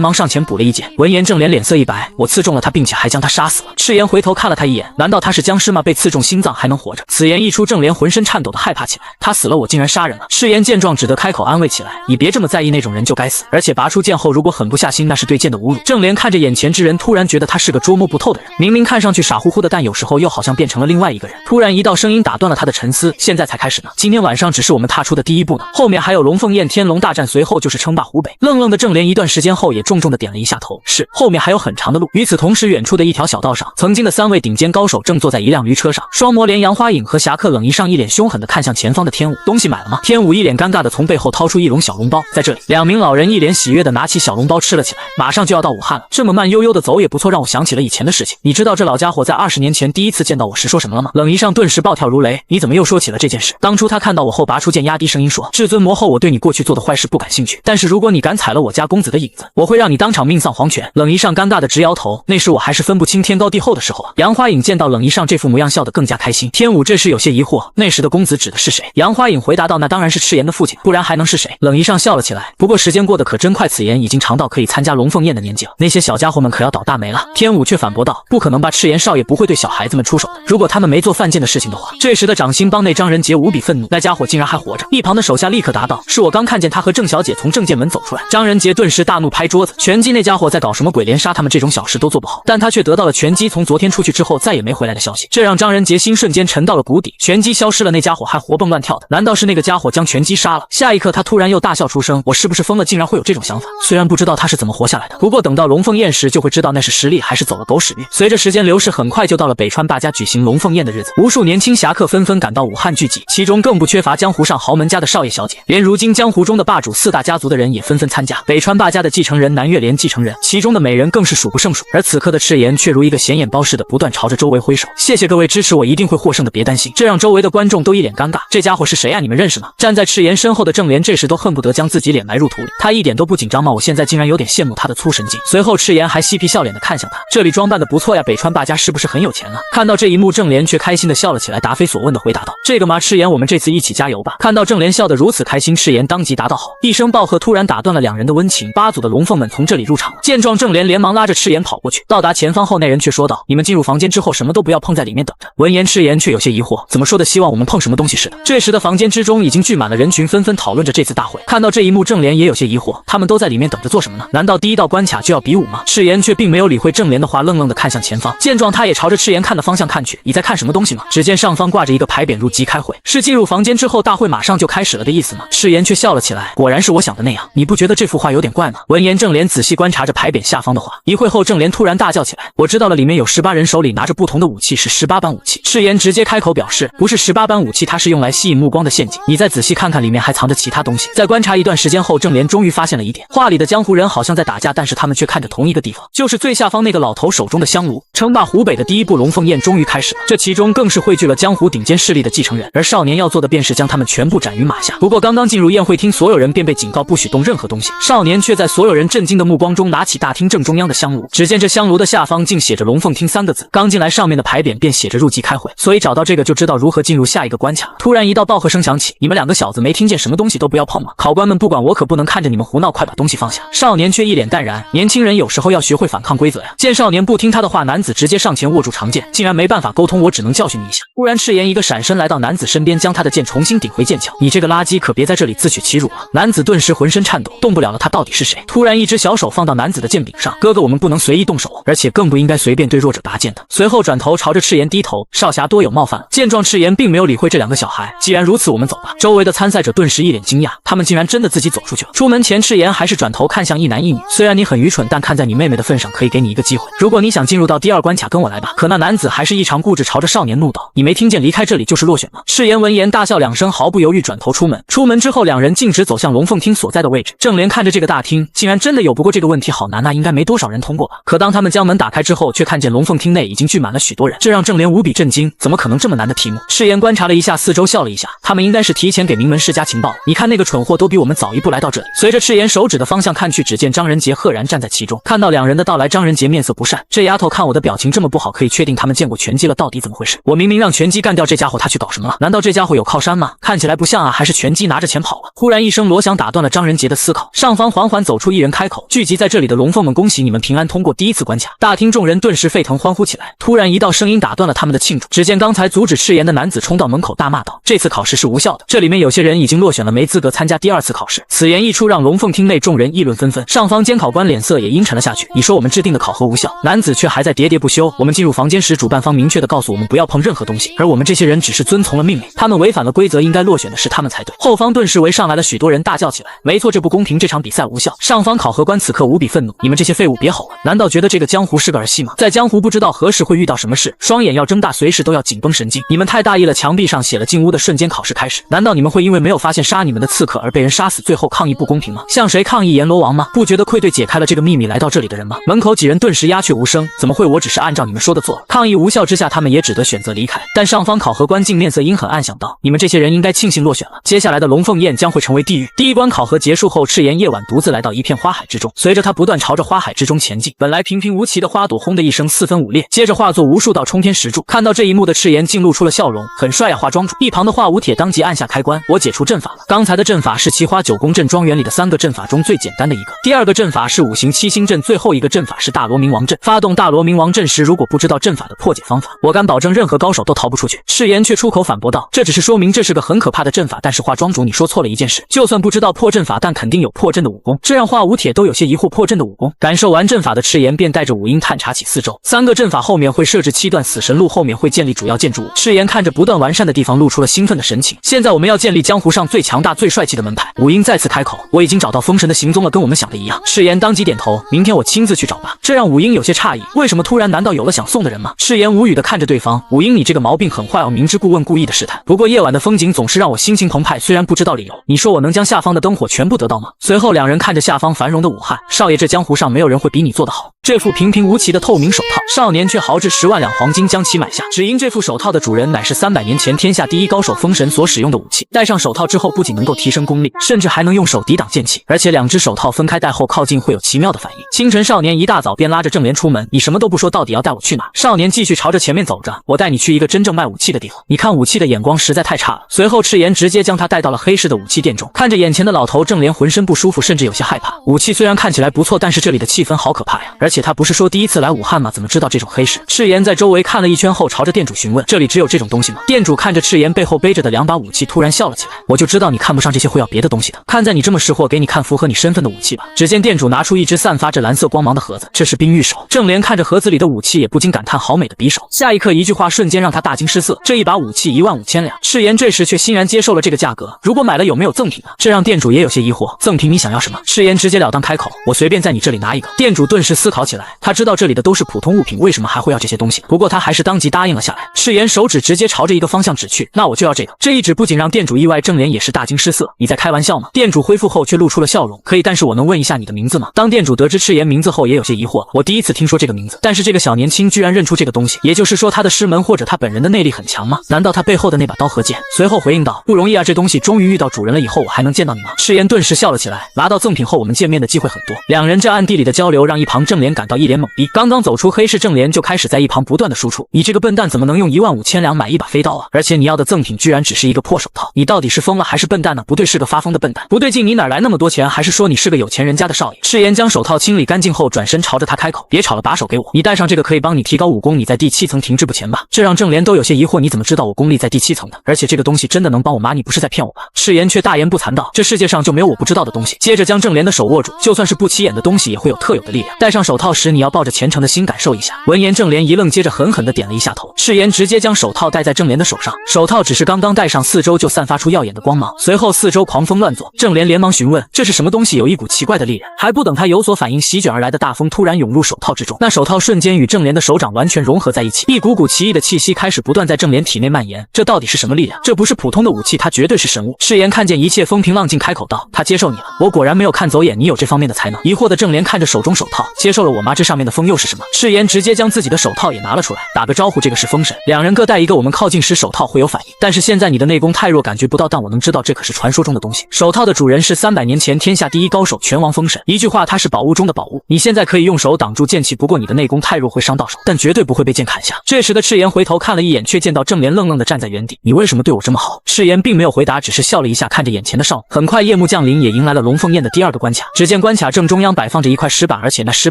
A: 忙上前补了一剑。闻言正脸脸色一白，我刺中了他，并且还将他杀死了。赤炎回头看了他一眼，难道他是僵尸吗？被刺中心脏还能活着？此言一出，正莲浑身颤抖的害怕起来。他死了，我竟然杀人了。赤炎见状只得开口安慰起来，你别这么在意，那种人就该死。而且拔出剑后如果狠不下心，那是对剑的侮辱。正莲看着眼前之人，突然觉得他是个捉摸不透的人，明明看上去傻乎乎的，但有时候又好像变成了另外一个人。突然一道声音打断了他的沉思，现在才开始呢，今天晚上只是我们踏出的第一步呢，后面还有龙凤宴、天龙大战，随后就是称霸湖北。愣愣的正莲一段时间后也重重的点了一下头，是，后面还有很长的路。与此同时，远处的一条小道上，曾经的3位顶尖高手正坐在一辆驴车上，双魔莲、杨花影和侠客冷一上一脸凶狠的看向前方的天武，东西买了吗？天武一脸尴尬的从背后掏出一笼小笼包，在这里，2名老人一脸喜悦的拿起小笼包吃了起来。马上就要到武汉了，这么慢悠悠的走也不错，让我想起了以前的事情。你知道这老家伙在20年前第一次见到我时说什么了吗？冷一上顿时暴跳如雷，你怎么又说起了这件事？当初他看到我后拔出剑，压低声音说，至尊魔后，我对你过去做的坏事不感兴趣，但是如果你敢踩了我家公子的影子，我会让你当场命丧黄泉。冷一上尴尬的直摇头，那时我还是分不清天高地厚的时候啊。杨花影见到冷一上这副模样，笑得更加开心。天武这时有些疑惑，那时的公子指的是谁？杨花影回答道，那当然是赤炎的父亲，不然还能是谁？冷一上笑了起来，不过时间过得可真快，此言已经长到可以参加龙凤宴的年纪了，那些小家伙们可要倒大霉了。天武却反驳道，不可能吧，赤炎少爷不会对小孩子们出手的，如果他们没做犯贱的事情的话。这时的掌心帮内张仁杰无比愤怒，那家伙竟然还活着。一旁的手下立刻答道，是我刚看见他和郑小姐从正剑门走出来。张仁杰顿时大怒，拍桌子，拳击那家伙在搞什么鬼，连杀他们这种小事都做不好，但他却得到了拳击从昨天出去之后再也没回来的消息，这让张仁杰心瞬间沉到了谷底。拳击消失了，那家伙还活蹦乱跳的，难道是那个家伙将拳击杀了？下一刻他突然又大笑出声，我是不是疯了，竟然会有这种想法。虽然不知道他是怎么活下来的，不过等到龙凤宴时就会知道那是实力还是走了狗屎运。随着时间流逝，很快就到了北川霸家举行龙凤宴的日子，无数年轻侠客纷纷赶到武汉聚集，其中更不缺乏江湖上豪门家的少爷小姐，连如今江湖中的霸主4大家族的人也纷纷参加。北川霸家的继承人南岳连继承人，其中的美人更是数不胜数，而此刻的赤炎却如一个显眼包似的不断朝着周围挥手，谢谢各位支持我，一定会获胜的，别担心。这让周围的观众都一脸尴尬，这家伙是谁啊？你们认识吗？站在赤炎身后的正莲这时都恨不得将自己脸埋入土里，他一点都不紧张吗？我现在竟然有点羡慕他的粗神经。随后赤炎还嬉皮笑脸的看向他，这里装扮的不错呀，北川霸家是不是很有钱啊？看到这一幕，正莲却开心的笑了起来，答非所问的回答道，这个嘛，赤炎，我们这次一起加油吧。看到正莲笑得如此开心，赤炎当即答道好。一声暴喝突然打断了两人的温情，8组的龙凤们从这里入场了。见状，正莲连忙拉着赤炎跑过去，到达前方后，那人却说道，你们进入房间之后什么都不要碰，在里面等着。闻言，赤炎却有些疑惑，怎么说的希望我们碰什么东西似的。这时的房间之中已经聚满了人群，纷纷讨论着这次大会。看到这一幕，正莲也有些疑惑，他们都在里面等着做什么呢？难道第一道关卡就要比武吗？赤炎却并没有理会正莲的话，愣愣的看向前方。见状，他也朝着赤炎看的方向看去，你在看什么东西吗？只见上方挂着一个牌匾，入籍开会，是进入房间之后大会马上就开始了的意思吗？赤炎却笑了起来，果然是我想的那样，你不觉得这幅画有点怪吗？闻言，正莲仔细观察着牌匾下方的画，一会后，正莲突然大叫起来，我知道了，里面有18人手里拿着不同的武器，是18般武器。赤炎直接开口表示，不是18般武器，它是用来吸引目光的陷阱，你再仔细看看，里面还藏着其他东西。在观察一段时间后，正莲终于发现了一点，画里的江湖人好像在打架，但是他们却看着同一个地方，就是最下方那个老头手中的香炉。称霸湖北的第一部龙凤宴终于开始了，这其中更是汇聚了江湖顶尖势力的继承人，而少年要做的便是将他们全部斩于马下。不过刚刚进入宴会厅，所有人便被警告不许动任何东西，少年却在所有人震惊的目光中拿起大厅正中央的香炉，只见这香炉的下方竟写着龙凤厅3个字，刚进来上面的牌匾便写着入籍开会，所以找到这个就知道如何进入下一个关卡。突然一道暴喝声响起，你们2个小子没听见什么东西都不要碰吗？考官们不管，我可不能看着你们胡闹，快把东西放下。少年却一脸淡然，年轻人有时候要学会反抗规则呀。见少年不听他的话，男子直接上前握住长剑，竟然没办法沟通，我只能教训你一下。忽然赤炎一个闪身来到男子身边，将他的剑重新顶回剑鞘，你这个垃圾可别在这里自取其辱啊。男子顿时浑身颤抖，动不了了，他到底是谁？突然一只小手放到男子的剑柄上，哥哥，我们不能随意动手，而且更不应该随便对弱者拔剑的。随后转头朝着赤炎低头，少侠多有冒犯了。见状，赤炎并没有理会这2个小孩，既然如此，我们走吧。周围的参赛者顿时一脸惊讶，他们竟然真的自己走出去了。出门前，赤炎还是转头看向一男一女，虽然你很愚蠢，但看在你妹妹的份上，可以给你一个机会，如果你想进入到第2关卡，跟我来吧。可那男子还是异常固执，朝着少年怒道，你没听见离开这里就是落选吗？赤炎闻言大笑2声，毫不犹豫转头出门。出门之后，2人径直走向龙凤厅所在的位置。正莲看着这个大厅，竟然真的有，不过这个问题好难啊，应该没多少人通过吧。可当他们将门打开之后，却看见龙凤厅内已经聚满了许多人，这让正莲无比震惊，怎么可能这么难的题目？赤炎观察了一下四周，笑了一下，他们应该是提前给名门世家情报，你看那个蠢货都比我们早一步来到这里。随着赤炎手指的方向看去，只见张仁杰赫然站在其中。看到2人的到来，张仁杰面色不善，这丫头看我的表情这么不好，可以确定他们见过拳击了，到底怎么回事？我明明让拳击干掉这家伙，他去搞什么了？难道这家伙有靠山吗？看起来不像啊，还是拳击拿着钱跑了。忽然一声锣响打断了张仁杰的思考，上方缓缓走出一人开口：聚集在这里的龙凤们，恭喜你们平安通过第一次关卡。大厅众人顿时沸腾欢呼起来。突然一道声音打断了他们的庆祝，只见刚才阻止赤炎的男子冲到门口大骂道：这次考试是无效的，这里面有些人已经落选了，没资格参加第二次考试。此言一出，让龙凤厅内众人议论纷纷，上方监考官脸色也阴沉了下去。你说我们制定的考核无效，男子却还在喋喋不休。我们进入房间时，主办方明确的告诉我们不要碰任何东西，而我们这些人只是遵从了命令，他们违反了规则，应该落选的是他们才对。后方顿时围上来了许多人大叫起来：没错，这不公平，这场比赛无效。上方考核官此刻无比愤怒，你们这些废物别吼了，难道觉得这个江湖是个儿戏吗？在江湖不知道何时会遇到什么事，双眼要睁大，随时都要紧绷神经。你们太大意了，墙壁上写了进屋的瞬间考试开始，难道你们会因为没有发现杀你们的刺客而被人杀死，最后抗议不公平吗？向谁抗议阎罗王吗？不觉得愧对解开了这个秘密来到这里的人吗？门口几人顿时鸦雀无声，怎么会，我只是按照你们说的做了。抗议无效之下，他们也只得选择离开。但上方考核官竟面色阴狠，暗想道：你们这些人应该庆幸落选了，接下来的龙凤宴将会成为地狱。第一关考核结束后，赤炎夜晚独自来到一片花海之中，随着他不断朝着花海之中前进，本来平平无奇的花朵轰的一声四分五裂，接着化作无数道冲天石柱。看到这一幕的赤炎竟露出了笑容，很帅呀，化妆主。一旁的华武铁当即按下开关，我解除阵法了。刚才的阵法是奇花九宫镇庄园里的3个阵法中最简单的一个，第二个阵法是五行七星阵，最后一个阵法是大罗冥王阵。发动大罗冥王阵时，如果不知道阵法的破解方法，我敢保证任何高手都逃不出去。赤炎却出口反驳道：这只是说明这是个很可怕的阵法，但是华庄主你说错了一件事，就算不知道破阵法，但肯定有破阵的武功。这让华武铁都有些疑惑，破阵的武功。感受完阵法的赤炎便带着五鹰探查起四周，3个阵法后面会设置7段死神路，后面会建立主要建筑物。赤炎看着不断完善的地方，露出了兴奋的神情。现在我们要建立江湖上最强大最帅气的门派。五鹰再次开口：我已经找到封神的行踪了，跟我们想的一样。赤炎当即点头：明天我亲自去找吧。这让五鹰有些诧异，为什么突然，难道有了想送的人吗？赤炎无语的看着对方：五鹰你这个毛病很坏哦，明知故问，故意的试探。不过夜晚的风景总是让我心情澎湃，虽然不知道理由，你说我能将下方的灯火全部得到吗？随后两人看着下方繁荣的武汉，少爷，这江湖上没有人会比你做得好。这副平平无奇的透明手套，少年却豪掷10万两黄金将其买下，只因这副手套的主人乃是300年前天下第一高手封神所使用的武器。戴上手套之后，不仅能够提升功力，甚至还能用手抵挡剑气，而且2只手套分开戴后靠近会有奇妙的反应。清晨，少年一大早便拉着郑莲出门，你什么都不说，到底要带我去哪？少年继续朝着前面走着，我带你去一个真正卖武器的地方，你看武器的眼光实在太差了。随后赤炎直接将他带到了黑市的武器店中，看着眼前的老头，郑莲浑身不舒服，甚至有些害怕。武器虽然看起来不错，但是这里的气氛好可怕呀，而且他不是说第一次来武汉吗？怎么知道这种黑市？赤炎在周围看了一圈后，朝着店主询问：这里只有这种东西吗？店主看着赤炎背后背着的2把武器，突然笑了起来：我就知道你看不上这些会要别的东西的，看在你这么识货，给你看符合你身份的武器吧。只见店主拿出一只散发着蓝色光芒的盒子，这是冰玉手。郑莲看着盒子里的武器，也不禁感叹好美的匕首。下一刻，一句话瞬间让他大惊失色：这一把武器15000两。赤炎这时却欣然接受了这个价格，如果买了有没有赠品啊？这让店主也有些疑惑，赠品你想要什么？赤炎直截了当开口：我随便在你这里拿一个。店主顿时思考起来，他知道这里的都是普通物品，为什么还会要这些东西？不过他还是当即答应了下来。赤炎手指直接朝着一个方向指去，那我就要这个。这一指不仅让店主意外，郑莲也是大惊失色。你在开玩笑吗？店主恢复后却露出了笑容。可以，但是我能问一下你的名字吗？当店主得知赤炎名字后也有些疑惑，我第一次听说这个名字，但是这个小年轻居然认出这个东西，也就是说他的师门或者他本人的内力很强吗？难道他背后的那把刀和剑？随后回应道：不容易啊，这东西终于遇到主人了，以后我还能见到你吗？赤炎顿时笑了起来，拿到赠品后我们见面的机会很多。两人这暗地里的交流让一旁郑莲感到一脸懵逼，刚刚走出黑市，郑莲就开始在一旁不断的输出：你这个笨蛋怎么能用15000两买一把飞刀啊？而且你要的赠品居然只是一个破手套，你到底是疯了还是笨蛋呢？不对，是个发疯的笨蛋。不对劲，你哪来那么多钱？还是说你是个有钱人家的少爷？赤炎将手套清理干净后，转身朝着他开口：别吵了，把手给我，你戴上这个可以帮你提高武功，你在第7层停滞不前吧？这让郑莲都有些疑惑，你怎么知道我功力在第7层的？而且这个东西真的能帮我吗？你不是在骗我吧？赤炎却大言不惭道：这世界上就没有我不知道的东西。接着将郑莲的手握住，就算是不起眼的东西也会有特有的力量，戴上手套时你要抱着虔诚的心感受一下。闻言郑莲一愣，接着狠狠地点了一下头。赤炎直接将手套戴在郑莲的手上，手套只是刚刚戴上，四周就散发出耀眼的光芒，随后四周狂风乱作。郑莲连忙询问：这是什么东西？有一股奇怪的力量。还不等他有所反应，席卷而来的大风突然涌入手套之中，那手套瞬间与郑莲的手掌完全融合在一起，一股股奇异的气息开始不断在郑莲体内蔓延。这到底是什么力量？这不是普通的武器，它绝对是神物。赤炎看见一切风平浪静，开口道：他接受你了，我果然没有看走眼，你有这方面的才能。疑惑的郑莲看着手中手套，接受了我妈，这上面的风又是什么？赤炎直接将自己的手套也拿了出来，打个招呼，这个是风神，两人各带一个，我们靠近时手套会有反应。但是现在你的内功太弱，感觉不到，但我能知道这可是传说中的东西。手套的主人是300年前天下第一高手拳王风神，一句话，他是宝物中的宝物。你现在可以用手挡住剑气，不过你的内功太弱会伤到手，但绝对不会被剑砍下。这时的赤炎回头看了一眼，却见到正莲愣愣地站在原地。你为什么对我这么好？赤炎并没有回答，只是笑了一下，看着眼前的少女。很快夜幕降临，也迎来了龙凤宴的第2个关卡。只见关卡正中央摆放着一块石板，而且那石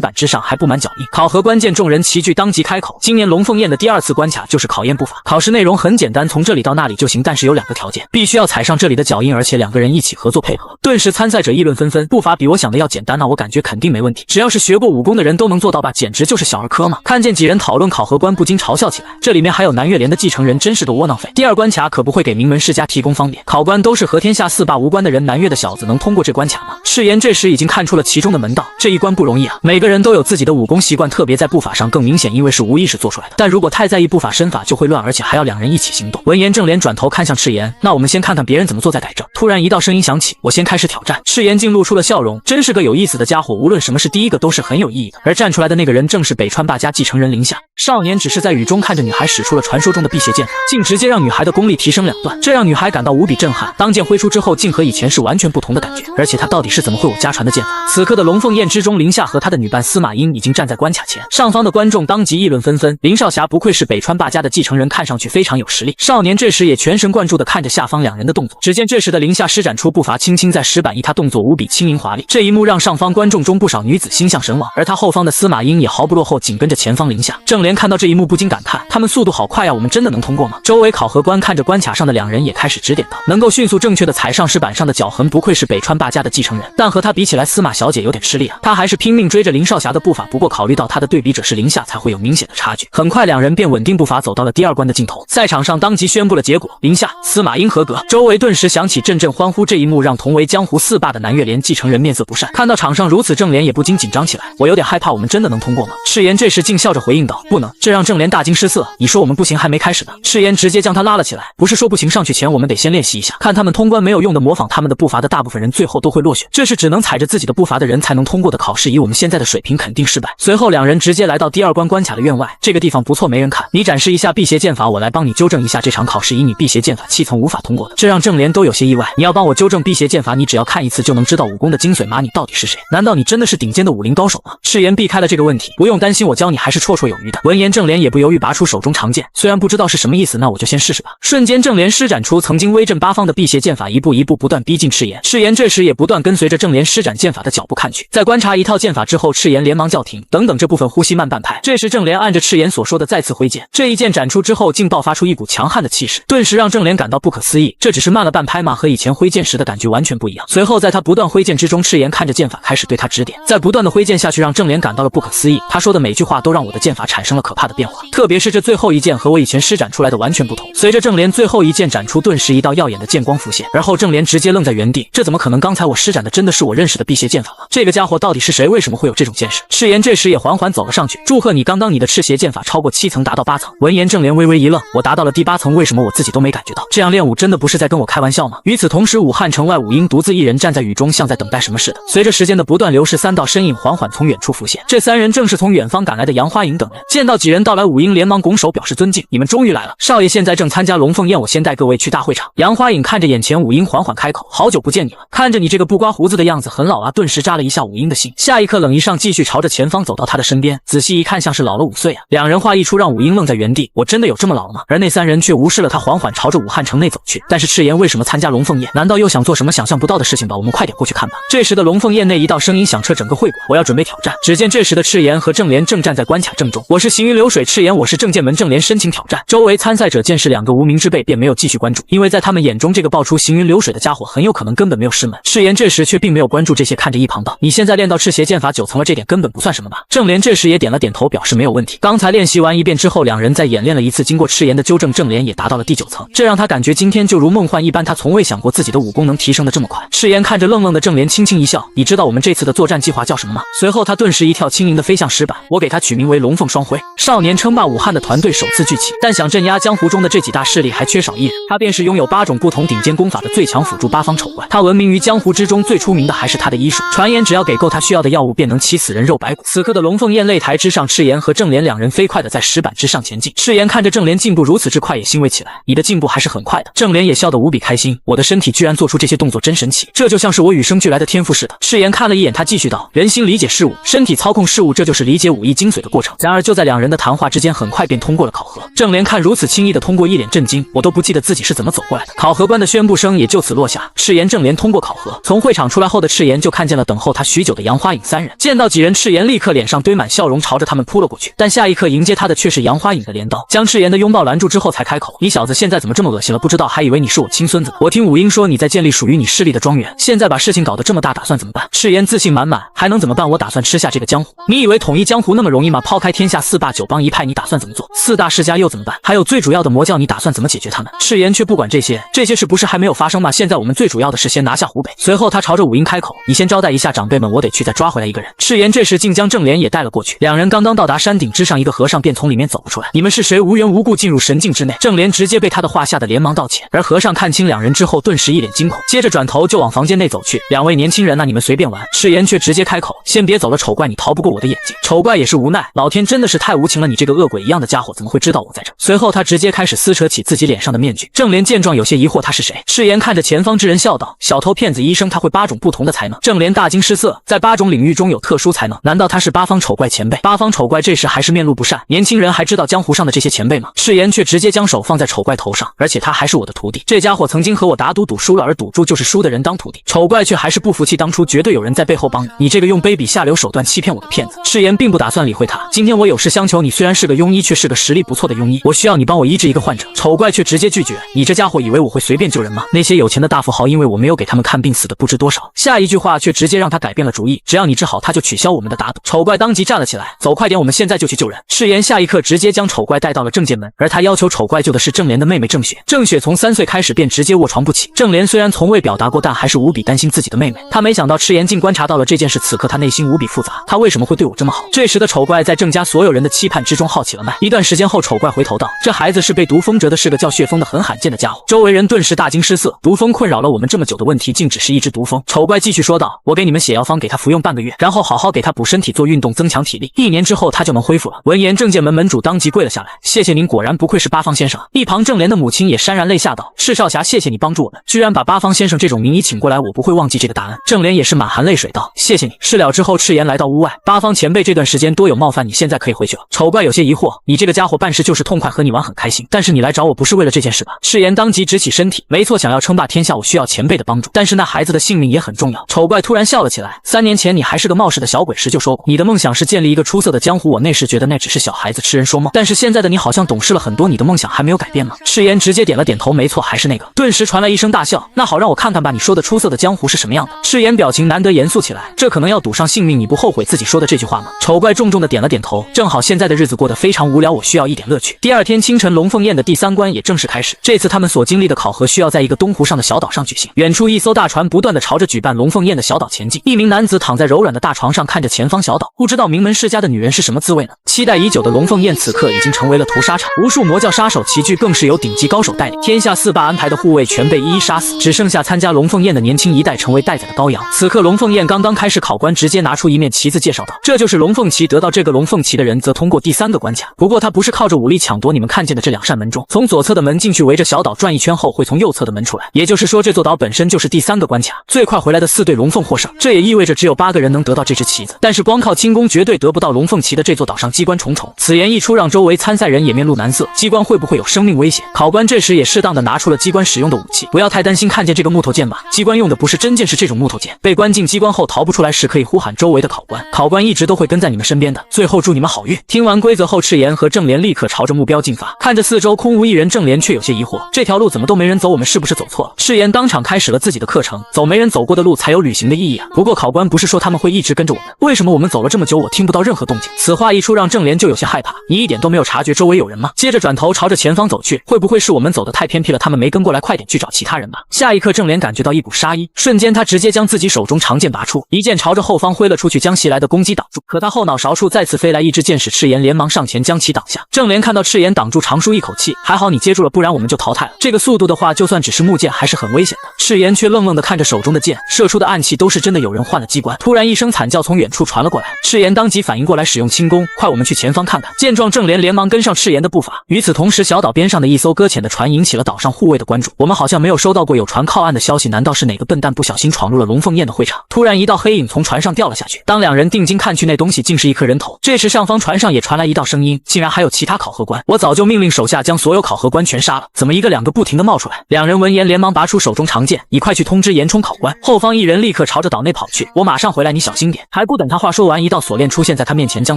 A: 板之上还布满脚印。考核关键，众人齐聚，当即开口。今年龙凤宴的第2次关卡就是考验步伐，考试内容很简单，从这里到那里就行，但是有2个条件，必须要踩上这里的脚印，而且2个人一起合作配合。顿时参赛者议论纷纷，步伐比我想的要简单，那我感觉肯定没问题，只要是学过武功的人都能做到吧，简直就是小儿科嘛。看见几人讨论，考核官不禁嘲笑起来，这里面还有南岳莲的继承人，真是个窝囊废。第2关卡可不会给名门世家提供方便，考官都是和天下4霸无关的人，南岳的小子能通过这关卡吗？赤炎这时已经看出了其中的门道，这一关不容易啊，每个人都有自己的武功习惯，特别在步法上更明显，因为是无意识做出来的，但如果太在意步法身法就会乱，而且还要2人一起行动。闻言正莲转头看向赤炎，那我们先看看别人怎么做再改正。突然一道声音响起，我先开始挑战。赤炎竟露出了笑容，真是个有意思的家伙，无论什么是第一个都是很有意义的。而站出来的那个人正是北川霸家继承人林夏。少年只是在雨中看着女孩使出了传说中的辟邪剑法，竟直接让女孩的功力提升2段，这让女孩感到无比震撼。当剑挥出之后，竟和以前是完全不同的感觉，而且他到底是怎么会有家传的剑法？此刻的龙凤宴之中，林夏和他的女伴司马英已经站在关卡前，上方的观众当即议论纷纷。林少侠不愧是北川霸家的继承人，看上去非常有实力。少年这时也全神贯注地看着下方2人的动作，只见这时的林夏施展出步伐，轻轻在石板一踏，动作无比轻盈华丽。这一幕让上方观众中不少女子心向神往，而他后方的司马英也毫不落后，紧跟着前方林夏。正莲看到这一幕不禁感叹，他们速度好快呀，我们真的能通过吗？周围考核官看着关卡上的2人也开始指点道，能够迅速正确地踩上石板上的脚痕，不愧是北川霸家的继承人，但和他比起来，司马小姐有点吃力啊，她还是拼命追着林少侠的步伐，不过考虑到他的对比者是林夏，才会有明显的差距。很快2人便稳定步伐走到了第2关的尽头，赛场上当即宣布了结果，林夏、司马英合格。周围顿时响起阵阵欢呼，这一幕让同为江湖4霸的南岳莲继承人面色不善，看到场上如此，正莲也不禁紧张起来，我有点害怕，我们真的能通过吗？赤炎这时竟笑着回应道，不能，这让正莲大惊失色，你说我们不行还没开始呢。赤炎直接将他拉了起来，不是说不行，上去前我们得先练习一下，看他们通关没有用的，模仿他们的步伐的大部分人最后都会落选，这是只能踩着自己的步伐的人才能通过的考试，以我们现在的水平肯定失败。随后2人直接来到第2关关卡的院外，这个地方不错，没人看，你展示一下辟邪剑法，我来帮你纠正一下，这场考试以你辟邪剑法气层无法通过的，这让正莲都有些意外。你要帮我纠正辟邪剑法，你只要看一次就能知道武功的精髓吗？你到底是谁？难道你真的是顶尖的武林高手吗？赤炎避开了这个问题，不用担心，我教你还是绰绰有余的。闻言正莲也不犹豫，拔出手中长剑，虽然不知道是什么意思，那我就先试试吧。瞬间正莲施展出曾经威震8方的辟邪剑法，一步一步不断逼近赤炎。赤炎这时也不断跟随着正莲施展剑法的脚步看去，在观察一套剑法之后，赤炎连忙叫停，等等，这部分呼吸慢半拍。这时正莲按着赤炎所说的再次挥剑，这一剑展出之后，竟爆发出一股强悍的气势，顿时让正莲感到不可思议，这只是慢了半拍吗？和以前挥剑时的感觉完全不一样。随后在他不断挥剑之中，赤炎看着剑法开始对他指点，在不断的挥剑下去，让正莲感到了不可思议。他说的每句话都让我的剑法产生了可怕的变化，特别是这最后一剑和我以前施展出来的完全不同。随着正莲最后一剑展出，顿时一道耀眼的剑光浮现，而后正莲直接愣在原地，这怎么可能？刚才我施展的真的是我认识的辟邪剑法吗？这个家伙到底是谁？为什么会有这种剑识？赤炎这时也缓缓走了上去，祝贺你，刚刚你的赤邪剑法超过7层，达到8层。闻言正莲微微一愣，我达到了第8层，为什么我自己都没感觉到？这样练武真的不是在跟我开玩笑吗？与此同时，武汉城外，武英独自一人站在雨中，像在等待什么似的。随着时间的不断流逝，3道身影缓缓从远处浮现，这3人正是从远方赶来的杨花影等人。见到几人到来，武英连忙拱手表示尊敬，你们终于来了，少爷现在正参加龙凤宴，我先带各位去大会场。杨花影看着眼前武英，缓缓开口，好久不见你了，看着你这个不刮胡子的样子很老啊，顿时扎了一下武英的心。下一刻冷一上，继续朝着前方走到他的身边，仔细一看像是老了5岁啊。2人话一出，让武英愣在原地，我真的有这么老了吗？而那3人却无视了他，缓缓朝着武汉城内走去。但是赤炎为什么参加龙凤宴？难道又想做什么想象不到的事情吧？我们快点过去看吧。这时的龙凤宴内，一道声音响彻整个会馆，我要准备挑战。只见这时的赤炎和正莲正站在关卡正中，我是行云流水赤炎，我是正剑门正莲，申请挑战。周围参赛者见是2个无名之辈，便没有继续关注，因为在他们眼中，这个爆出行云流水的家伙很有可能根本没有师门。赤炎这时却并没有关注这些，看着一旁道，你现在练到赤邪剑法9层了，这点根本不算什么吧？正莲这时也点了点头，表示没有问题。刚才练习完一遍之后，2人再演练了一次，经过赤炎的纠正，正莲也达到了第9层，这让他感觉今天就如梦幻一般，他从未想过自己的武功能提升的这么快。赤炎看着愣愣的正莲，轻轻一笑，你知道我们这次的作战计划叫什么吗？随后他顿时一跳，轻盈的飞向石板，我给他取名为龙凤双辉。挥。少年称霸武汉的团队首次聚齐，但想镇压江湖中的这几大势力还缺少一人，他便是拥有8种不同顶尖功法的最强辅助八方丑怪。他闻名于江湖之中，最出名的还是他的医术，传言只要给够他需要的药物，便能起死人肉白骨。此刻的龙凤宴擂台之上，赤炎和郑莲两人飞快的在石板之上前进。赤炎看着郑莲进步如此之快，也欣慰起来。你的进步还是很快的。郑莲也笑得无比开心，我的身体居然做出这些动作，真神奇，这就像是我与生俱来的天赋似的。赤炎看了一眼他，继续道：人心理解事物，身体操控事物，这就是理解武艺精髓的过程。然而就在两人的谈话之间，很快便通过了考核。郑莲看如此轻易的通过，一脸震惊，我都不记得自己是怎么走过来的。考核官的宣布声也就此落下，赤炎、郑莲通过考核。从会场出来后的赤炎就看见了等候他许久的杨花影三人，见到几人，赤炎立刻脸上堆满笑容，朝着他们扑了过去。但下一刻迎接他的却是杨花影的镰刀，将赤炎的拥抱拦住之后才开口：你小子现在怎么这么恶心了？不知道还以为你是我亲孙子。我听武英说你在建立属于你势力的庄园，现在把事情搞得这么大，打算怎么办？赤炎自信满满，还能怎么办？我打算吃下这个江湖。你以为统一江湖那么容易吗？抛开天下4霸9帮一派，你打算怎么做？4大世家又怎么办？还有最主要的魔教，你打算怎么解决他们？赤炎却不管这些，这些事不是还没有发生吗？现在我们最主要的是先拿下湖北。随后他朝着武英开口：你先招待一下长辈们，我得去再抓回来一个人。赤炎这时竟将郑莲也带了过去。两人刚刚到达山顶之上，一个和尚便从里面走了出来。你们是谁？无缘无故进入神境之内？郑莲直接被他的话吓得连忙道歉，而和尚看清两人之后，顿时一脸惊恐，接着转头就往房间内走去。两位年轻人，那你们随便玩。赤炎却直接开口：先别走了，丑怪，你逃不过我的眼睛。丑怪也是无奈，老天真的是太无情了，你这个恶鬼一样的家伙怎么会知道我在这？随后他直接开始撕扯起自己脸上的面具。郑莲见状有些疑惑，他是谁？赤炎看着前方之人笑道：小偷、骗子、医生，他会8种不同的才能。郑莲大惊失色，在8种领域中有特殊才能，难道他是八方丑怪前辈？八方丑怪这时还是面露不善，年轻人还知道江湖上的这些前辈吗？赤炎却直接将手放在丑怪头上，而且他还是我的徒弟，这家伙曾经和我打赌，赌输了，而赌注就是输的人当徒弟。丑怪却还是不服气，当初绝对有人在背后帮你，你这个用卑鄙下流手段欺骗我的骗子。赤炎并不打算理会他，今天我有事相求，你虽然是个庸医，却是个实力不错的庸医，我需要你帮我医治一个患者。丑怪却直接拒绝，你这家伙以为我会随便救人吗？那些有钱的大富豪因为我没有给他们看病死的不知多少。下一句话却直接让他改变了主意，只要你治好他就取消我们的打赌。丑怪当即站了起来，走快点，我们现在就去救人。赤炎下一刻直接将丑怪带到了正界门，而他要求丑怪救的是郑莲的妹妹郑雪。郑雪从3岁开始便直接卧床不起，郑莲虽然从未表达过，但还是无比担心自己的妹妹。他没想到赤炎竟观察到了这件事，此刻他内心无比复杂，他为什么会对我这么好？这时的丑怪在郑家所有人的期盼之中耗起了脉。一段时间后，丑怪回头道：这孩子是被毒蜂蛰的，是个叫血蜂的很罕见的家伙。周围人顿时大惊失色，毒蜂困扰了我们这么久的问题，竟只是一只毒蜂。丑怪继续说道：我给你们写药方，给他服用半个月，然后好好给他补身体，做运动，增强体力，1年之后他就能恢复了。闻言，正界门门主当即跪了下来：谢谢您，果然不愧是八方先生。一旁郑莲的母亲也潸然泪下道：是少侠，谢谢你帮助我们，居然把八方先生这种名医请过来，我不会忘记这个大恩。郑莲也是满含泪水道：谢谢你。事了之后，赤炎来到屋外，八方前辈这段时间多有冒犯，你现在可以回去了。丑怪有些疑惑，你这个家伙办事就是痛快，和你玩很开心，但是你来找我不是为了这件事吧？赤炎当即直起身体，没错，想要称霸天下，我需要前辈的帮助，但是那孩子的性命也很重要。丑怪突然笑了起来，3年前你还是个冒失的小鬼时就说过，你的梦想是建立一个出色的江湖，我那时觉得那只是小孩子痴人说梦，但是现在的你好像懂事了很多，你的梦想还没有改变吗？赤炎直接点了点头，没错，还是那个。顿时传来一声大笑，那好，让我看看吧，你说的出色的江湖是什么样的？赤炎表情难得严肃起来，这可能要赌上性命，你不后悔自己说的这句话吗？丑怪重重的点了点头，正好现在的日子过得非常无聊，我需要一点乐趣。第二天清晨，龙凤宴的第3关也正式开始，这次他们所经历的考核需要在一个东湖上的小岛上举行。远处一艘大船不断的朝着举办龙凤宴的小岛前进，一名男子躺在柔软的大床上，看着前方小岛，不知道名门世家的女人是什么滋味呢？期待已久的龙凤宴此刻已经成为了屠杀场，无数魔教杀手齐聚，更是由顶级高手带领，天下4霸安排的护卫全被一一杀死，只剩下参加龙凤宴的年轻一代成为待宰的羔羊。此刻龙凤宴刚刚开始，考官直接拿出一面旗子介绍道：这就是龙凤旗，得到这个龙凤旗的人则通过第3个关卡，不过他不是靠着武力抢夺你们看见的这2扇门中，从左侧的门进去，围着小岛转一圈后会从右侧的门出来，也就是说这座岛本身就是第3个关卡，最快回来的4对龙凤获胜，这也意味着只有8个人能得到这只旗子，但是光靠轻功绝对得不到龙凤旗的这座岛上机关重重。此言一出，让周围参赛人也面露难色，机关会不会有生命危险？考官这时也适当的拿出了机关使用的武器，不要太担心，看见这个木头剑吧，机关用的不是真剑，是这种木头剑，被关进机关后逃不出来时可以呼喊周围的考官，考官一直都会跟在你们身边的，最后祝你们好运。听完规则后，赤炎和郑莲立刻朝着目标进发，看着四周空无一人，郑莲却有些疑惑，这条路怎么都没人走，我们是不是走错了？赤炎当场开始了自己的课程，走没人走过的路才有旅行的意义啊。不过考官不是说他们会一直跟着我们，为什么我们走了这么久我听不到任何动静？此话一出，让郑莲就有些害怕，你一点都没有察觉周围有人吗？接着转头朝着前方走去，会不会是我们走得太偏僻了，他们没跟过来，快点去找其他人吧。下一刻郑莲感觉到一股杀意，瞬间他直接将自己手中长剑拔出，一剑朝着后方挥了出去，将袭来的攻击挡住，可他后脑勺处再次飞来一支箭矢，使赤炎连忙上前将其挡下。郑莲看到赤炎挡住，长舒一口气，还好你接住了，不然我们就淘汰了。这个速度的话，就算只是木剑还是很危险的。赤炎却愣愣地看着手中的剑，射出的暗器都是真的有人换了机关。突然一声惨叫从远处传了过来，赤炎当即反应过来，使用轻功，快，我们去前方看看。见状，郑莲连忙跟上赤炎的步伐。与此同时，小岛边上的一艘搁浅的船引起了岛上护卫的关注。我们好像没有收到过有船靠岸的消息，难道是哪个笨蛋不小心闯入了龙凤宴的会场？突然，一道黑影从船上掉了下去。当两人定睛看去，那东西竟是一颗人头。这时，上方船上也传来一道声音，竟然还有其他考核官！我早就命令手下将所有考核官全杀了，怎么一个两个不停地冒出来？两人闻言连忙拔出手中长剑，你快去通知严冲考官。后方一人立刻朝着岛内跑去，我马上回来，你小心点。还不等他话说完，一道锁链出现在他面前，将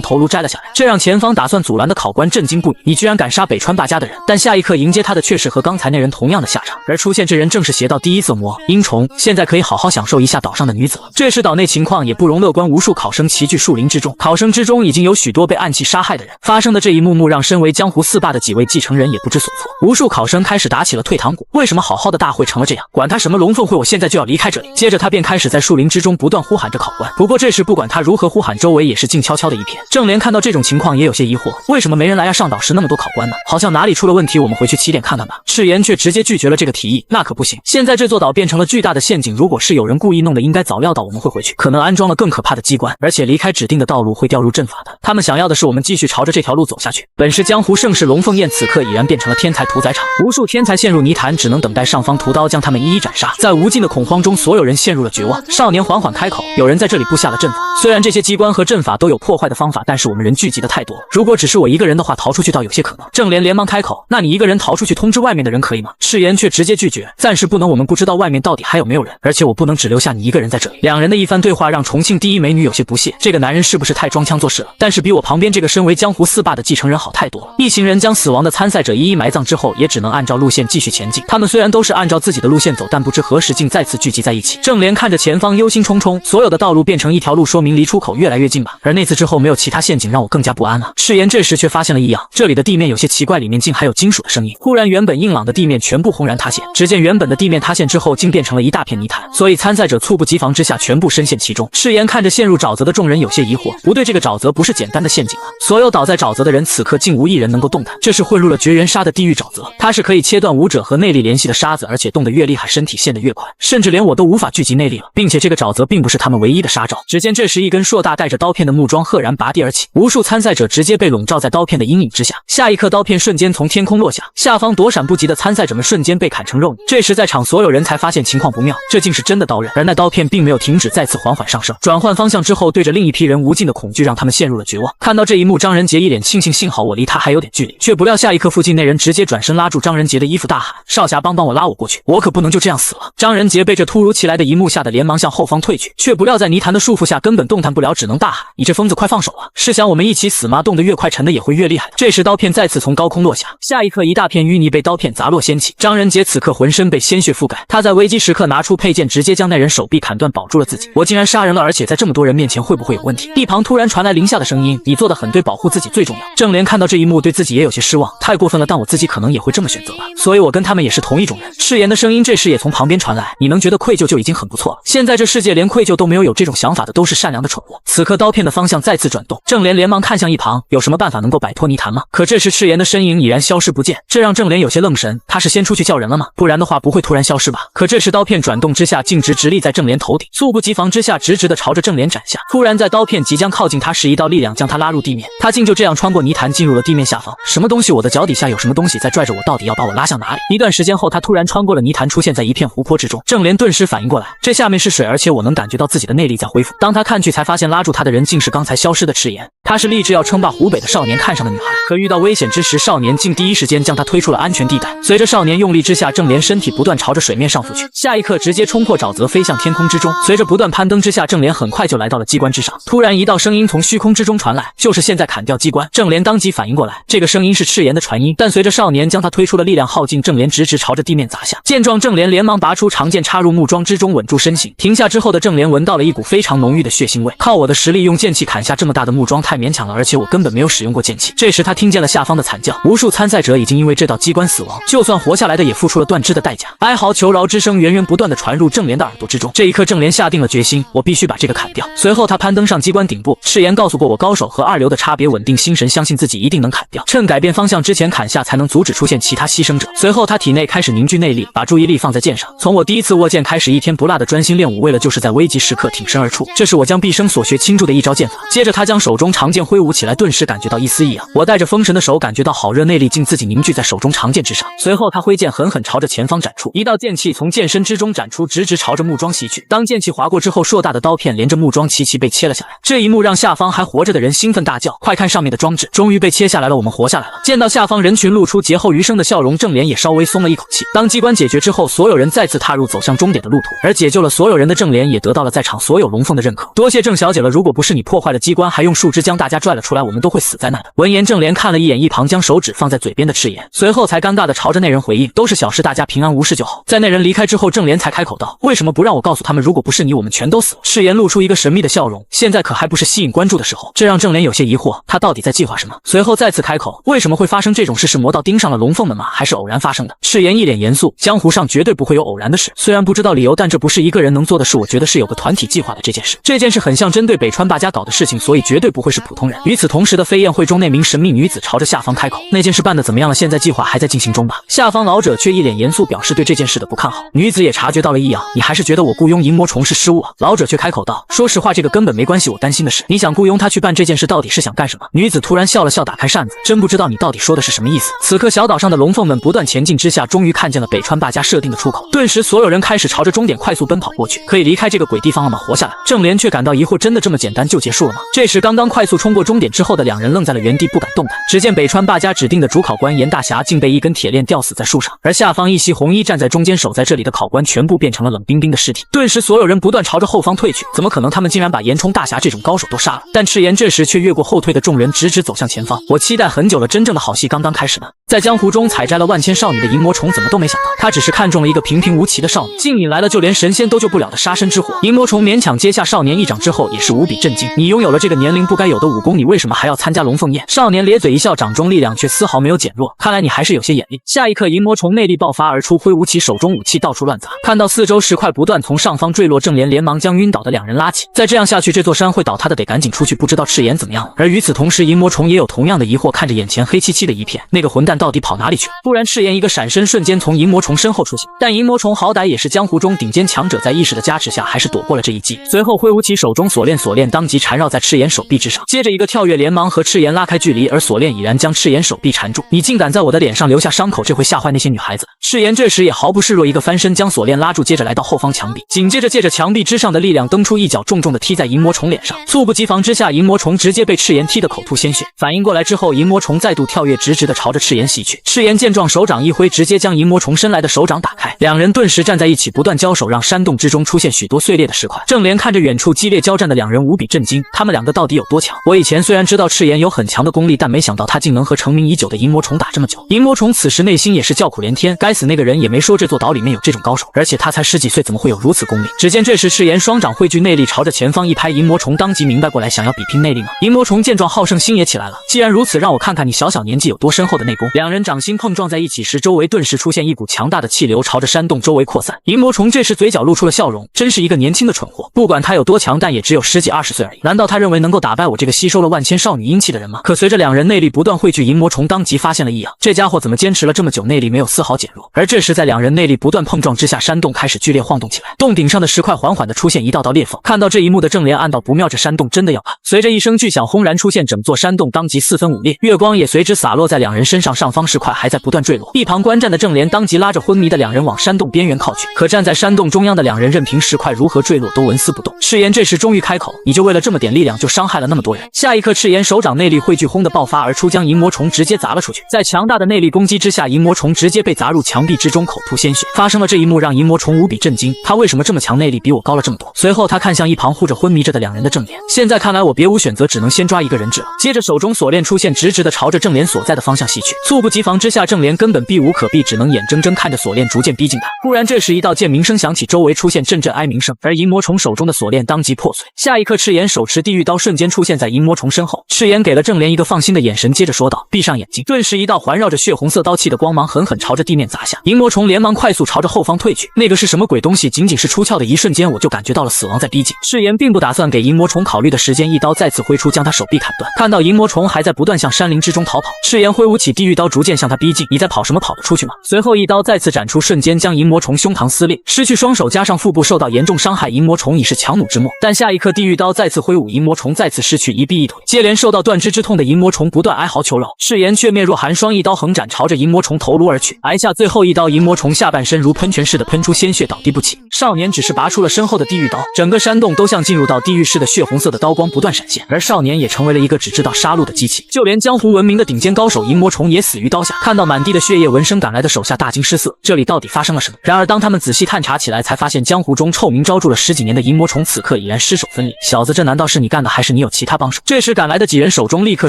A: 头颅摘了下来，这让前方打算阻拦的考官震惊不已。你居然敢杀北川霸家的人！但下一刻迎接他的却是和刚才那人同样的下场，而出现这人正是邪道第一色魔阴虫。现在可以好好享受一下岛上的女子了。这时岛内情况也不容乐观，无数考生齐聚树林之中，考生之中已经有许多被暗器杀害的人。发生的这一幕幕让身为江湖四霸的几位继承人也不知所措，无数考生开始打起了退堂鼓。为什么好好的大会成了这样？管他什么龙凤会，我现在就要离开这里。接着他便开始在树林之中不断呼喊着考官，不过这时不管他如何呼喊，周围也是静悄悄的一片。郑莲看到这种情况也有些疑惑，为什么没人来呀？上岛时那么多考官呢，好像哪里出了问题，我们回去起点看看吧。赤炎却直接拒绝了这个提议，那可不行，现在这座岛变成了巨大的陷阱，如果是有人故意弄的，应该早料到我们会回去，可能安装了更可怕的机关，而且离开指定的道路会掉入阵法的。他们想要的是我们继续朝着这条路走下去。本是江湖盛世龙凤宴，此刻已然变成了天才屠宰场，无数天才陷入泥潭，只能等待上方屠刀将他们一一斩杀。在无尽的恐慌中，所有人陷入了绝望。少年缓缓开口，有人在这里布下了阵法，虽然这些机关和阵法都有破坏的方法，但是我们人聚集的太多，如果只是我一个人的话，逃出去倒有些可能。郑莲连忙开口，那你一个人逃出去通知外面的人可以吗？赤炎却直接拒绝，暂时不能，我们不知道外面到底还有没有人，而且我不能只留下你一个人在这里。两人的一番对话让重庆第一美女有些不屑，这个男人是不是太装腔作势了？但是比我旁边这个身为江湖四霸的继承人好太多了。一行人将死亡的参赛者一一埋葬之后，也只能按照路线继续前进。他们虽然都是按照自己的路线走，但不知何时竟再次聚集在一起。郑莲看着前方忧心忡忡，所有的道路变成一条路，说明离出口越来越近吧。而那次之后没有其他陷阱，让我更加不安了。赤炎这时却发现了异样，这里的地面有些奇怪，里面竟还有金属的声音。忽然原本硬朗的地面全部轰然塌陷，只见原本的地面塌陷之后竟变成了一大片泥潭，所以参赛者猝不及防之下全部深陷其中。赤炎看着陷入沼泽的众人有些疑惑，不对，这个沼泽不是简单的陷阱啊！所有倒在沼泽的人此刻竟无一人能够动弹，这是混入了绝缘沙的地狱沼泽，它是可以切断武者和内力联系的沙子，而且动得越厉害身体陷得越快，甚至连我都无法聚集内力了。并且这个沼泽并不是他们唯一的杀招，只见这时一根硕大带着刀片的木桩赫然拔地而起，无数参赛者直接被笼罩在刀片的阴影之下，下一刻刀片瞬间从天空落下，下方躲闪不及的参赛者们瞬间被砍成肉泥。这时在场所有人才发现情况不妙，这竟是真的刀刃，而那刀片并没有停止，再次缓缓上升，转换方向之后对着另一批人无尽的恐惧让他们陷入了绝望。看到这一幕，张仁杰一脸庆幸，幸好我离他还有点距离，却不料下一刻附近那人直接转身拉住张仁杰的衣服大喊，少侠帮我拉我过去，我可不能就这样死了。张仁杰被这突如其来的一幕吓得连忙向后方退去，却不料在泥潭的束缚下根本动弹不了，只能大喊，你这疯子快放手啊，是想我们一起死吗？动得越快沉的也会越厉害。这时刀片再次从高空落下，下一刻一大片淤泥被刀片砸落掀起，张仁杰此刻浑身被鲜血覆盖，他在危机时刻拿出佩剑直接将那人手臂砍断保住了自己。我竟然杀人了，而且在这么多人面前会不会有问题？一旁突然传来林夏的声音，你做得很对，保护自己最重要。郑莲看到这一幕对自己也有些失望，太过分了，但我自己可能也会这么选择吧，所以我跟他们也是同一种人。赤炎的声音这时也从旁边传来，你能觉得愧疚就已经很不错了，现在这世界连愧疚都没有这种想法的都是善良的蠢物。此刻刀片的方向再次转动，郑莲连忙看向一旁，有什么办法能够摆脱泥潭吗？可这时赤炎的身影已然消失不见，这让郑莲有些愣神，他是先出去叫人了吗？不然的话不会突然消失吧。可这时刀片转动之下径直直立在郑莲头顶，猝不及防之下直直的朝着郑莲斩下。突然在刀片即将靠近他时，一道力量将他拉入地面，他竟就这样穿过泥潭进入了地面下方。什么东西？我的脚底下有什么东西在拽着我？到底要把我拉向哪里？一段时间后，他突然穿过了泥潭，出现在一片湖泊之中。郑莲顿时反应过来，这下面是水，而且我能感觉到自己的内力在恢复。当他看去，才发现拉住他的人竟是刚才消失的赤炎。他是立志要称霸湖北的少年看上的女孩，可遇到危险之时，少年竟第一时间将他推出了安全地带。随着少年用力之下，郑莲身体不断朝着水面上浮去，下一刻直接冲破沼泽飞向天空之中。随着不断攀登之下，郑莲很快就来到了机关之上。突然一道声音从虚空之中传来，就是现在砍掉机关。郑莲当即反应过来，这个声音是赤炎的传音，但随着少年将他推出了力量耗尽，郑莲直直朝着地面砸下。见状，郑莲连忙拔出长剑插入木桩之中稳住身形。停下之后的郑莲闻到了一股非常浓郁的血腥味，靠我的实力用剑气砍下这么大的木桩太勉强了，而且我根本没有使用过剑气。这时他听见了下方的惨叫，无数参赛者已经因为这道机关死亡，就算活下来的也付出了断肢的代价。哀嚎求饶之声源源不断的传入郑莲的耳朵之中。这一刻，郑莲下定了决心，我必须把这个砍掉。随后他攀登上机关顶部，赤炎告诉过我高手和二流的差别，稳定心神，相信自己一定能砍掉。趁改变方向之前砍下，才能阻止出现其他牺牲者。随后他体内开始凝聚内力，把注意力放在剑上。从我第一次握剑开始，一天不落的专心练武，为了就是在危急时刻挺身而出。这是我将毕生所学倾注的一招剑法。接着他将手中长剑挥舞起来，顿时感觉到一丝异样。我带着封神的手感觉到好热，内力竟自己凝聚在手中长剑之上。随后他挥剑狠狠朝着前方斩出，一道剑气从剑身之中斩出，直直朝着木桩袭去。当剑气划过之后，硕大的刀片连着木桩齐齐被切了下来。这一幕让下方还活着的人兴奋大叫：快看上面的装置，终于被切下来了，我们活下来了！见到下方人群露出劫后余生的笑容，郑莲也稍微松了一口气。当机关解决之后，所有人再次踏入走向终点的路途，而解救了所有人的郑莲也得到了在场所有龙凤的认可。多谢郑小姐了，如果不是你破坏了机关，还用树枝将大家拽了出来，我们都会死在那的。闻言，郑莲看了一眼一旁将手指放在嘴边的赤炎，随后才尴尬的朝着那人回应：都是小事，大家平安无事就好。在那人离开之后，郑莲才开口道：为什么不让我告诉他们，如果不是你，我们全都死了？赤炎露出一个神秘的笑容，现在可还不是吸引关注的时候，这让郑莲有些疑惑，他到底在计划什么？随后再次开口：为什么会发生这种事？是魔道盯上了龙凤们吗？还是偶然发生的？赤炎一脸严肃：江湖上绝对不会有偶然的事，虽然不知道理由，但这不是一个人能做的事，我觉得是有个团体计划的这件事。这件事很像针对北川霸家搞的事情，所以绝对不会是普通人。与此同时的飞宴会中，那名神秘女子朝着下方开口：那件事办得怎么样了？现在计划还在进行中吧？下方老者却一脸严肃，表示对这件事的不看好。女子也察觉到了异样，你还是觉得我雇佣银魔虫是失误啊？老者却开口道：说实话，这个根本没关系，我担心的是你想雇佣他去办这件事，到底是想干什么？女子突然笑了笑，打开扇子，真不知道你到底说的是什么意思。此刻小岛上的龙凤们不断前进之下，终于看见了北川霸家设定的出口，顿时所有人开始朝着终点快速奔跑过去。可以离开这个鬼地方了吗？活下来。郑莲却感到疑惑，真的这么简单就结束了吗？这时刚刚快速冲过终点之后的两人愣在了原地，不敢动弹。只见北川霸家指定的主考官严大侠竟被一根铁链吊死在树上，而下方一袭红衣站在中间守在这里的考官全部变成了冷冰冰的尸体。顿时所有人不断朝着后方退去，怎么可能？他们竟然把严冲大侠这种高手都杀了。但赤炎这时却越过后退的众人，直直走向前方。我期待很久了，真正的好戏刚刚开始呢。在江湖中采摘了万千少女的银魔虫怎么都没想到，他只是看中了一个平平无奇的少女，竟引来了就连神仙都救不了的杀身之祸。银魔虫勉强接下少年一掌之后，也是无比震惊。你拥有了这个年龄不该有的武功，你为什么还要参加龙凤宴？少年咧嘴一笑，掌中力量却丝毫没有减弱，看来你还是有些眼力。下一刻，银魔虫内力爆发而出，挥舞起手中武器到处乱砸。看到四周石块不断从上方坠落，郑莲连忙将晕倒的两人拉起。再这样下去，这座山会倒塌的，得赶紧出去，不知道赤炎怎么样了。而与此同时，银魔虫也有同样的疑惑，看着眼前黑漆漆的一片，那个混蛋到底跑哪里去了？突然，赤炎一个闪身，瞬间从银魔虫身后出现。但银魔虫好歹也是江湖中顶尖强者，在意识的加持下，还是躲过了这一击。随后挥舞起手中锁链，锁链当即缠绕在赤炎手臂之上。接着一个跳跃，连忙和赤炎拉开距离，而锁链已然将赤炎手臂缠住。你竟敢在我的脸上留下伤口，这会吓坏那些女孩子。赤炎这时也毫不示弱，一个翻身将锁链拉住，接着来到后方墙壁，紧接着借着墙壁之上的力量蹬出一脚，重重的踢在银魔虫脸上。猝不及防之下，银魔虫直接被赤炎踢得口吐鲜血。反应过来之后，银魔虫再度跳跃，直直的朝着赤炎袭去。赤炎见状，手掌一挥，直接将银魔虫伸来的手掌打开。两人顿时站在一起，不断交手，让山洞之中出现许多碎裂的石块。郑莲看着远处激烈交战的两人，无比震惊，他们两个到底有多强？我以前虽然知道赤炎有很强的功力，但没想到他竟能和成名已久的银魔虫打这么久。银魔虫此时内心也是叫苦连天，该死，那个人也没说这座岛里面有这种高手，而且他才10几岁，怎么会有如此功力？只见这时赤炎双掌汇聚内力，朝着前方一拍，银魔虫当即明白过来，想要比拼内力吗？银魔虫见状，好胜心也起来了，既然如此，让我看看你小小年纪有多深厚的内功。两人掌心碰撞在一起时，周围顿时出现一股强大的气流，朝着山洞周围扩散。银魔虫这时嘴角露出了笑容，真是一个年轻的蠢货，不管他有多强，但也只有10几20岁而已。难道他认为能够打败我这个吸收了万千少女阴气的人吗？可随着两人内力不断汇聚，银魔虫当即发现了异样，这家伙怎么坚持了这么久，内力没有丝毫减弱？而这时在两人内力不断碰撞之下，山洞开始剧烈晃动起来，洞顶上的石块缓缓地出现一道道裂缝。看到这一幕的郑莲暗道不妙，这山洞真的要塌。随着一声巨响轰然出现，整座山洞当即4分5裂，月光也随之洒落在两人身上，上方石块还在不断坠落。一旁观战的郑莲当即拉着昏迷的两人往山洞边缘靠去，可站在山洞中央的两人任凭石块如何坠落都纹丝不动。赤炎这时终于开口，你就为了这么点力量就伤害了那么多人？下一刻赤炎手掌内力汇聚，轰的爆发而出，将银魔虫直接砸了出去。在强大的内力攻击之下，银魔虫直接被砸入墙壁之中，口吐鲜血。发生了这一幕让银魔虫无比震惊，他为什么这么强，内力比我高了这么多？随后他看向一旁护着昏迷着的两人的郑莲，现在看来我别无选择，只能先抓一个人质了。接着手中锁链出现，直直的朝着郑莲所在的方向袭去。猝不及防之下，郑莲根本避无可避，只能眼睁睁看着锁链逐渐逼近他。忽然这时一道剑鸣声响起，周围出现阵阵哀鸣声，而银魔虫手中的锁链当即破碎。下一刻赤炎手持地狱刀瞬间出现在银魔虫身后。赤炎给了郑莲一个放心的眼神，接着说道：“闭上眼睛。”顿时一道环绕着血红色刀气的光芒狠狠朝着地面砸下，银魔虫连忙快速朝着后方退去。那个是什么鬼东西？仅仅是出鞘的一瞬间，我就感觉到了死亡在逼近。赤炎并不打算给银魔虫考虑的时间，一刀再次挥出，将他手臂砍断。看到银魔虫还在不断向山林之中逃跑，赤炎挥舞起地狱刀，逐渐向他逼近。你在跑什么？跑得出去吗？随后一刀再次斩出，瞬间将银魔虫胸膛撕裂，失去双手加上腹部受到严重伤害，银魔虫已是强弩之末。但下一刻地狱刀再次挥舞，银魔虫再次失去一臂一腿，接连受到断肢之痛的银魔虫不断哀嚎求饶。赤炎却面若寒霜，一刀横斩，朝着银魔虫头颅而去，挨下最后一刀，银魔虫下半身如喷泉似的喷出鲜血，倒地不起。少年只是拔出了身后的地狱刀，整个山洞都像进入到地狱似的，血红色的刀光不断闪现，而少年也成为了一个只知道杀戮的机器。就连江湖闻名的顶尖高手银魔虫也死于刀下。看到满地的血液，闻声赶来的手下大惊失色，这里到底发生了什么？然而当他们仔细探查起来，才发现江湖中臭名昭著了10几年的银魔虫此刻已然尸首分离。小子，这难道是你干的，还是你有其他帮手？这时赶来的几人手中立刻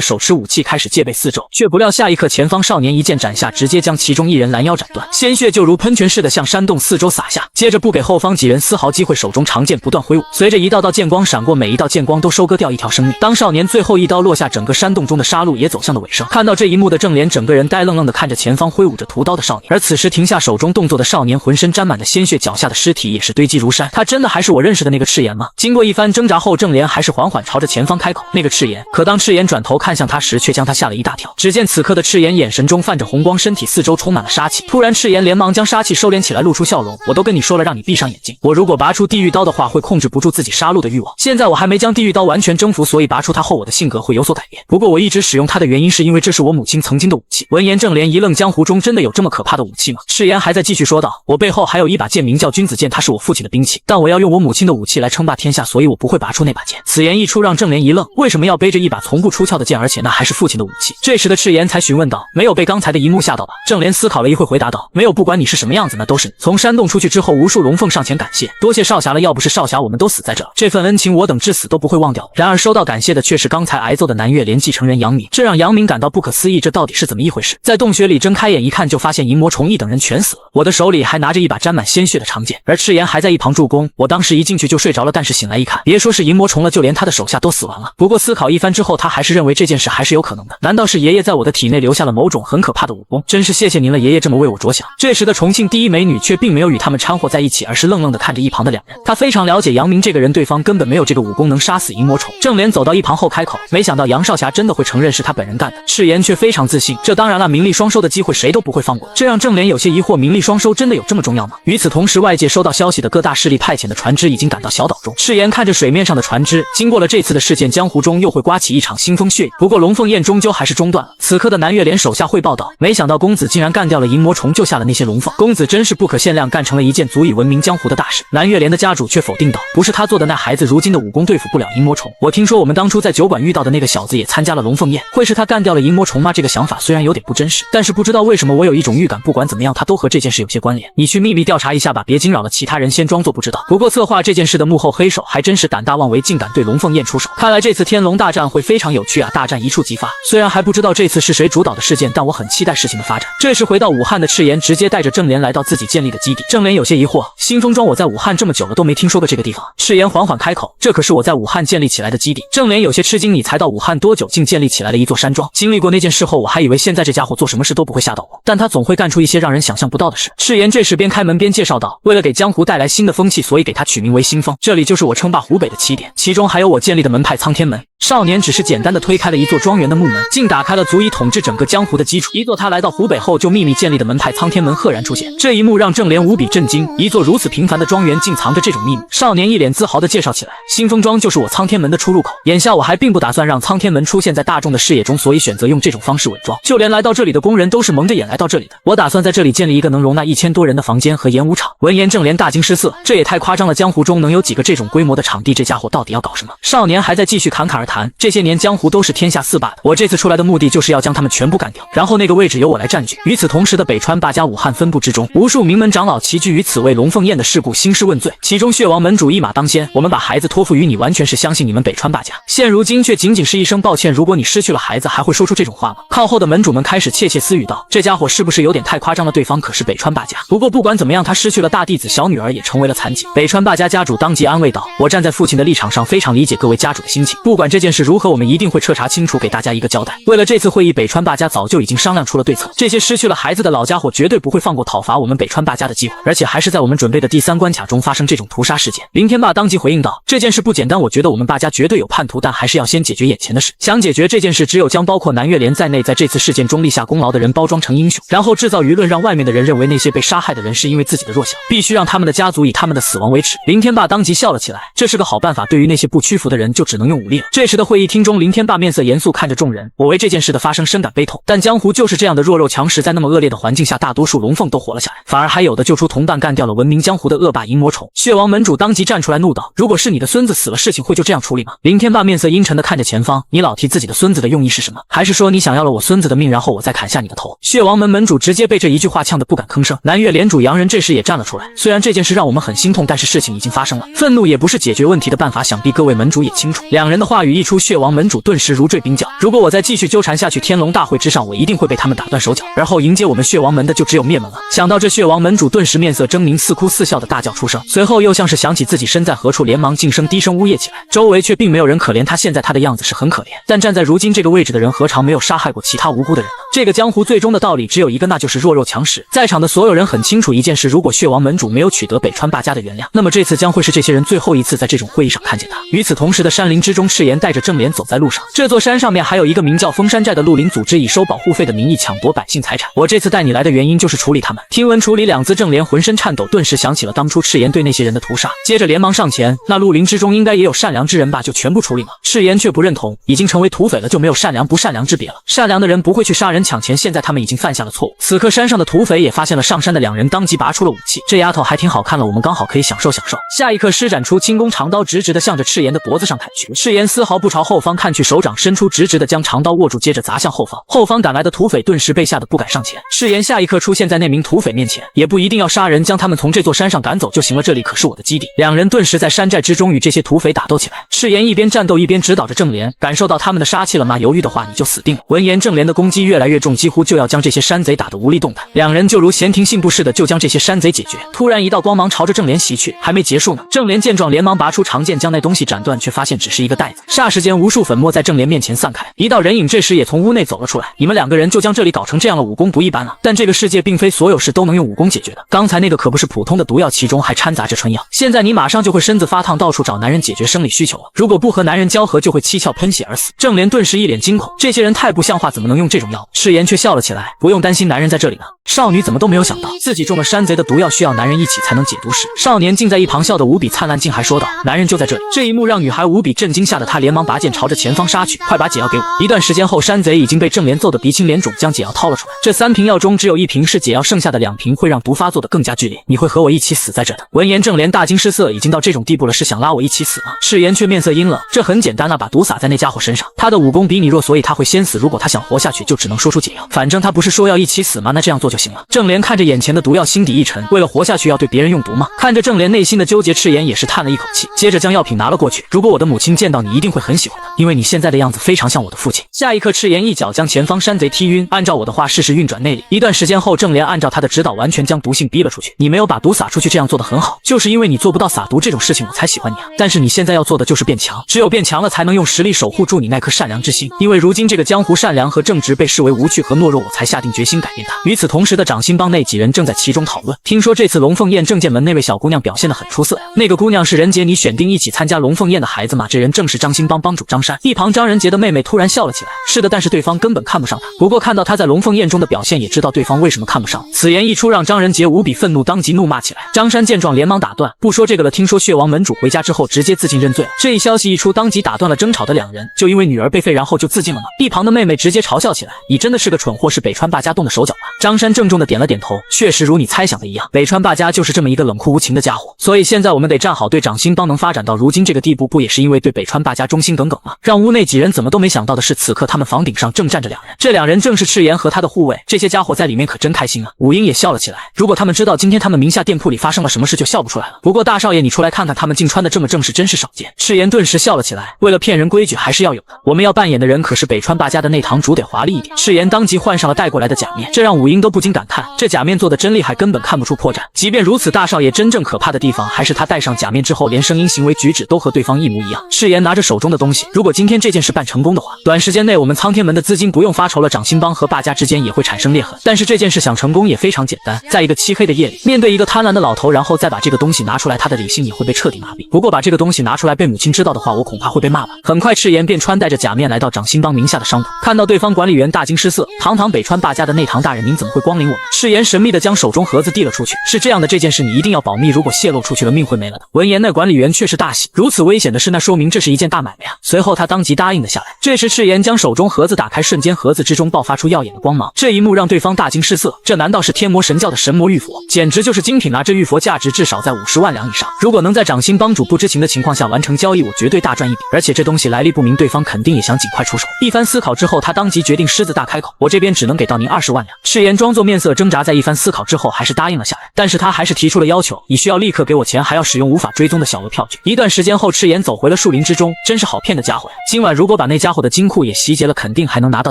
A: 手持武器，开始戒备四周，却不料下一刻前方少年一剑斩下，直接将其中一人拦腰斩断，鲜血就如喷泉似的向山洞四周洒下。接着不给后方几人丝毫机会，手中长剑不断挥舞，随着一道道剑光闪过，每一道剑光都收割掉一条生命。当少年最后一刀落下，整个山洞中的杀戮也走向了尾声。看到这一幕的郑莲整个人呆愣愣的看着前方挥舞着屠刀的少年，而此时停下手中动作的少年浑身沾满了鲜血，脚下的尸体也是堆积如山。他真的还是我认识的那个赤炎吗？经过一番挣扎后，郑莲还是缓缓朝着前方开口：“那个赤炎。”可当赤炎转头看向他时，却将他吓了一大跳。只见此刻的赤炎眼神中泛着红光，身体四周充满了杀气。突然赤炎连忙将杀气收敛起来，露出笑容：“我都跟你说了，让你闭上眼睛。我如果拔出地狱刀的话，会控制不住自己杀戮的欲望。现在我还没将地狱刀完全征服，所以拔出它后，我的性格会有所改变。不过我一直使用它的原因，是因为这是我母亲曾经的武器。”闻言，郑莲一愣，江湖中真的有这么可怕的武器吗？赤炎还在继续说道：“我背后还有一把剑，名叫君子剑，它是我父亲的兵器，但我要用我母亲的武器来称霸天下，所以我不会拔出那把剑。”此言一出，让郑莲一愣，为什么要背着一把从不出鞘的剑，而且那还是父亲的武器？这时的赤炎才询问道：“没有被刚才的一幕吓到吧？”郑莲思考了一会，回答道：“没有，不管你是什么样子，那都是你。”从山洞出去之后，无数龙凤上前感谢：“多谢少侠了，要不是少侠，我们都死在这了。这份恩情我等至死都不会忘掉。”然而收到感谢的却是刚才挨揍的南岳连继承人杨明，这让杨明感到不可思议，这到底是怎么一回事？在洞穴里睁开眼一看，就发现银魔虫一等人全死了，我的手里还拿着一把沾满鲜血的长剑，而赤炎还在一旁助攻。我当时一进去就睡着了，但是醒来一看，别说是银魔虫了，就连他的手下都死完了。不过思考一番之后，他还是认为这件事还是有可能的。难道是爷爷在我的体内留下了某种很可怕的武功？真是谢谢您了，爷爷这么为我着想。这时的重庆第一美女却并没有与他们掺和在一起，而是愣愣地看着一旁的两人。她非常了解杨明这个人，对方根本没有这个武功能杀死银魔虫。郑莲走到一旁后开口，没想到杨少侠真的会承认是他本人干的。赤炎却非常自信，这当然了，名利双收的机会谁都不会放过。这让郑莲有些疑惑，名利双收真的有这么重要吗？与此同时，外界收到消息的各大势力派遣的船只已经赶到小岛中。赤炎看着水面上的船只，经过了这次的事件，江湖中又会刮起一场腥风血雨。不过龙凤宴终究还是中断了。此刻的南岳连手下汇报道，没想到公子竟然干掉了银魔虫，救下了那些龙凤，公子真是不可限量，干成了一件足以闻名江湖的大事。南岳连的家主却否定道，不是他做的，那孩子如今的武功对付不了银魔虫。我听说我们当初在酒馆遇到的那个小子也参加了龙凤宴，会是他干掉了银魔虫吗？这个想法虽然有点不真实，但是不知道为什么我有一种预感，不管怎么样他都和这件事有些关联。你去秘密调查一下吧，别惊扰了其他人，先装作不知道。不过策划这件事的幕后黑手还真是胆大妄为，竟敢对龙凤宴出手。看来这次天龙大战会非常有趣啊，大战一触即发。虽然还不知道这次是谁主导的事件，但我很期待事情的发展。这时回到武汉的赤炎直接带着郑莲来到自己建立的基地。郑莲有些疑惑，新丰庄我在武汉这么久了都没听说过这个地方。赤炎缓缓开口，这可是我在武汉建立起来的基地。郑莲有些吃惊，你才到武汉多久，竟建立起来了一座山庄？经历过那件事后，我还以为现在这家伙做什么事都不会吓到我，但他总会干出一些让人想象不到的事。赤炎这时边开门边介绍道，为了给江湖带来新的风气，所以给他取名为新丰，这里就是我称霸湖北的起点，其中还有我建立的门派苍天门。少年只是简单的推开了一座庄园的木门，竟打开了足以统治整个江湖的基础。一座他来到湖北后就秘密建立的门派苍天门赫然出现，这一幕让郑莲无比震惊，一座如此平凡的庄园竟藏着这种秘密。少年一脸自豪地介绍起来，新丰庄就是我苍天门的出入口，眼下我还并不打算让苍天门出现在大众的视野中，所以选择用这种方式伪装，就连来到这里的工人都是蒙着眼来到这里的。我打算在这里建立一个能容纳1000多人的房间和演武场。闻言郑莲大惊失色，这也太夸张了，江湖中能有几个这种规模的场地？这家伙到底要搞什么？少年还在继续侃侃而谈，这些年江湖都是天下四霸的，我这次出来的目的就是要将他们全部干掉，然后那个位置由我来占据。与此同时的北川霸家武汉分部之中，无数名门长老齐聚于此，为龙凤宴的事故兴师问罪，其中血王门主一马当先。我们把孩子托付于你，完全是相信你们北川霸家，现如今却仅仅是一声抱歉。如果你失去了孩子，还会说出这种话吗？靠后的门主们开始窃窃私语道，这家伙是不是有点太夸张了？对方可是北川霸家。不过不管怎么样，他失去了大弟子，小女儿也成为了残疾。北川霸家家主当即安慰道，我站在父亲的立场上，非常理解各位家主的心情，不管这件事如何，我们一定会彻查清楚，给大家一个交代。为了这次会议，北川霸家早就已经商量出了对策，这些失去了孩子的老家伙绝对不会放过讨伐我们北川霸家的机会，而且还是在我们准备的第3关卡中发生这种屠杀事件。林天霸当即回应道，这件事不简单，我觉得我们霸家绝对有叛徒，但还是要先解决眼前的事。想解决这件事，只有将包括南岳连在内在这次事件中立下功劳的人包装成英雄，然后制造舆论，让外面的人认为那些被杀害的人是因为自己的弱小，必须让他们的家族以他们的死亡为耻。林天霸当即笑了起来，这是个好办法，对于那些不屈服的人就只能用武力了。这时的会议厅中，林天霸面色严肃看着众人，我为这件事的发生深感悲痛，但江湖就是这样的弱肉强食，在那么恶劣的环境下，大多数龙凤都活了下来，反而还有的救出同伴干掉了闻名江湖的恶霸银魔宠。血王门主当即站出来怒道，如果是你的孙子死了，事情会就这样处理吗？林天霸面色阴沉地看着前方，你老提自己的孙子的用意是什么？还是说你想要了我孙子的命，然后我再砍下你的头？血王门门主直接被这一句话呛得不敢吭声。南岳连主洋人这时也站了出来，虽然这件事让我们很心痛，但是事情已经发生了，愤怒也不是解决问题的办法，想必各位门主也清楚。两人的话语一出，血王门主顿时如坠冰窖，如果我再继续纠缠下去，天龙大会之上我一定会被他们打断手脚，而后迎接我们血王门的就只有灭门了。想到这，血王门主顿时面色狰狞，似哭似笑的大叫出声，随后又像是想起自己身在何处，连忙静声低声呜咽起来。周围却并没有人可怜他，现在他的样子是很可怜，但站在如今这个位置的人何尝没有杀害过其他无辜的人呢？这个江湖最终的道理只有一个，那就是弱肉强食。在场的所有人很清楚一件事，如果血王门主没有取得北川霸家的原谅，那么这次将会是这些人最后一次在这种会议上看见他。与此同时的山林之中，赤炎带着正莲走在路上，这座山上面还有一个名叫封山寨的绿林组织，以收保护费的名义抢夺百姓财产。我这次带你来的原因就是处理他们。听闻处理2字，正莲浑身颤抖，顿时想起了当初赤炎对那些人的屠杀，接着连忙上前，那绿林之中应该也有善良之人吧，就全部处理吗？赤炎却不认同，已经成为土匪了，就没有善良不善良之别了。善良的人不会去杀人抢钱，现在他们已经犯下了错误。此刻山上的土匪也发现了上山的2人，当即拔出了武器。这丫头还挺好看了，我们刚好可以享受享受。下一刻施展出轻功长刀，直直的向着赤炎的脖子上砍去。赤炎丝毫不朝后方看去，手掌伸出，直直的将长刀握住，接着砸向后方。后方赶来的土匪顿时被吓得不敢上前。赤炎下一刻出现在那名土匪面前，也不一定要杀人，将他们从这座山上赶走就行了，这里可是我的基地。2人顿时在山寨之中与这些土匪打斗起来。赤炎一边战斗一边指导着正莲，感受到他们的杀气了吗？犹豫的话你就死定了。闻言，正莲的攻击越来越重，几乎就要将这些山贼打得无力动弹。2人就如闲庭信步似的就将这些山贼解决。突然一道光芒朝着正莲袭去，还没结束呢。正莲见状连忙拔出长剑将那东西斩断，却发现只是一个袋子。霎时间无数粉末在正莲面前散开，一道人影这时也从屋内走了出来。你们2个人就将这里搞成这样了，武功不一般啊！但这个世界并非所有事都能用武功解决的，刚才那个可不是普通的毒药，其中还掺杂着春药。现在你马上就会身子发烫，到处找男人解决生理需求了，如果不和男人交合就会七窍喷血而死。正莲顿时一脸惊恐，这些人太不像话，怎么能用这种药？赤炎却笑了起来，不用担心，男人在这里呢。少女怎么都没有想到自己中了山贼的毒药，需要男人一起才能解毒时，少年竟在一旁笑得无比灿烂，竟还说道男人就在这里。这一幕让女孩无比震惊，吓得她连忙拔剑朝着前方杀去，快把解药给我。一段时间后，山贼已经被正莲揍得鼻青脸肿，将解药掏了出来。这3瓶药中只有1瓶是解药，剩下的2瓶会让毒发作得更加剧烈，你会和我一起死在这的。闻言，正莲大惊失色，已经到这种地步了，是想拉我一起死吗？赤炎却面色阴冷，这很简单啊，把毒撒在那家伙身上，他的武功比你弱，所以他会先死，如果他想活下去就只能说出解药，反正他不是说要一起死吗？那这样做就行了。正莲看着眼前的毒药，心底一沉，为了活下去要对别人用毒吗？看着正莲内心的纠结，赤炎也是叹了一口气，接着将药品拿了过去。如果我的母亲见到你一定会很喜欢的，因为你现在的样子非常像我的父亲。下一刻，赤炎一脚将前方山贼踢晕，按照我的话试试运转内力。一段时间后，正莲按照他的指导完全将毒性逼了出去。你没有把毒撒出去，这样做得很好，就是因为你做不到撒毒这种事情我才喜欢你啊。但是你现在要做的就是变强，只有变强了才能用实力守护住你那颗善良之心，因为如今这个江湖善良和正直被视为无趣和懦弱，我才下定决心改变它。与此同时的掌心帮内几人正在其中讨论，听说这次龙凤宴正剑门那位小姑娘表现得很出色呀。那个姑娘是任杰你选定一起参加龙凤宴的孩子吗？这人正是张兴帮帮主张山。一旁张仁杰的妹妹突然笑了起来，是的，但是对方根本看不上她，不过看到她在龙凤宴中的表现，也知道对方为什么看不上。此言一出，让张仁杰无比愤怒，当即怒骂起来。张山见状连忙打断，不说这个了，听说血王门主回家之后直接自尽认罪了。这一消息一出，当即打断了争吵的2人，就因为女儿被废然后就自尽了吗？一旁的妹妹直接嘲笑起来，你真的是个蠢货，是北川霸家动的手脚吧？张山郑重的点了点头，确实如你猜想的一样，北川霸家就是这么一个冷酷无情的家伙，所以现在我们得站好队，掌心帮能发展到如今这个地步，不也是因为对北川霸家忠心耿耿吗？让屋内几人怎么都没想到的是，此刻他们房顶上正站着2人，这2人正是赤炎和他的护卫，这些家伙在里面可真开心啊。武英也笑了起来，如果他们知道今天他们名下店铺里发生了什么事，就笑不出来了。不过大少爷你出来看看，他们竟穿得这么正式，真是少见。赤炎顿时笑了起来，为了骗人，规矩还是要有的，我们要扮演的人可是北川霸家的内堂主，得华丽一点。赤炎当即换上了带过来的假面，这让武英都不禁感叹，这假面做的真厉害，根本看不出破绽。即便如此，大少爷真正可怕的地方还是他戴上假面之后，连声音行为举止都和对方一模一样。赤炎哪拿着手中的东西，如果今天这件事办成功的话，短时间内我们苍天门的资金不用发愁了，掌心帮和霸家之间也会产生裂痕。但是这件事想成功也非常简单，在一个漆黑的夜里，面对一个贪婪的老头，然后再把这个东西拿出来，他的理性也会被彻底麻痹。不过把这个东西拿出来被母亲知道的话，我恐怕会被骂吧。很快赤炎便穿戴着假面来到掌心帮名下的商铺，看到对方管理员大惊失色，堂堂北川霸家的内堂大人，您怎么会光临我们？赤炎神秘地将手中盒子递了出去，是这样的，这件事你一定要保密，如果泄露出去了，命会没了的。闻言，那管理员却是大喜，如此危险的事，那说明这是一件大买卖啊。随后他当即答应了下来。这时赤炎将手中盒子打开，瞬间盒子之中爆发出耀眼的光芒，这一幕让对方大惊失色，这难道是天魔神教的神魔玉佛？简直就是精品啊！这玉佛价值至少在50万两以上，如果能在掌心帮主不知情的情况下完成交易，我绝对大赚一笔。而且这东西来历不明，对方肯定也想尽快出手。一番思考之后，他当即决定狮子大开口，我这边只能给到您20万两。赤炎装作面色挣扎，在一番思考之后还是答应了下来，但是他还是提出了要求，你需要立刻给我钱，还要使用无法追踪的小额票据。一段时间后，赤炎走回了树林之中，真是好骗的家伙呀！今晚如果把那家伙的金库也袭劫了，肯定还能拿到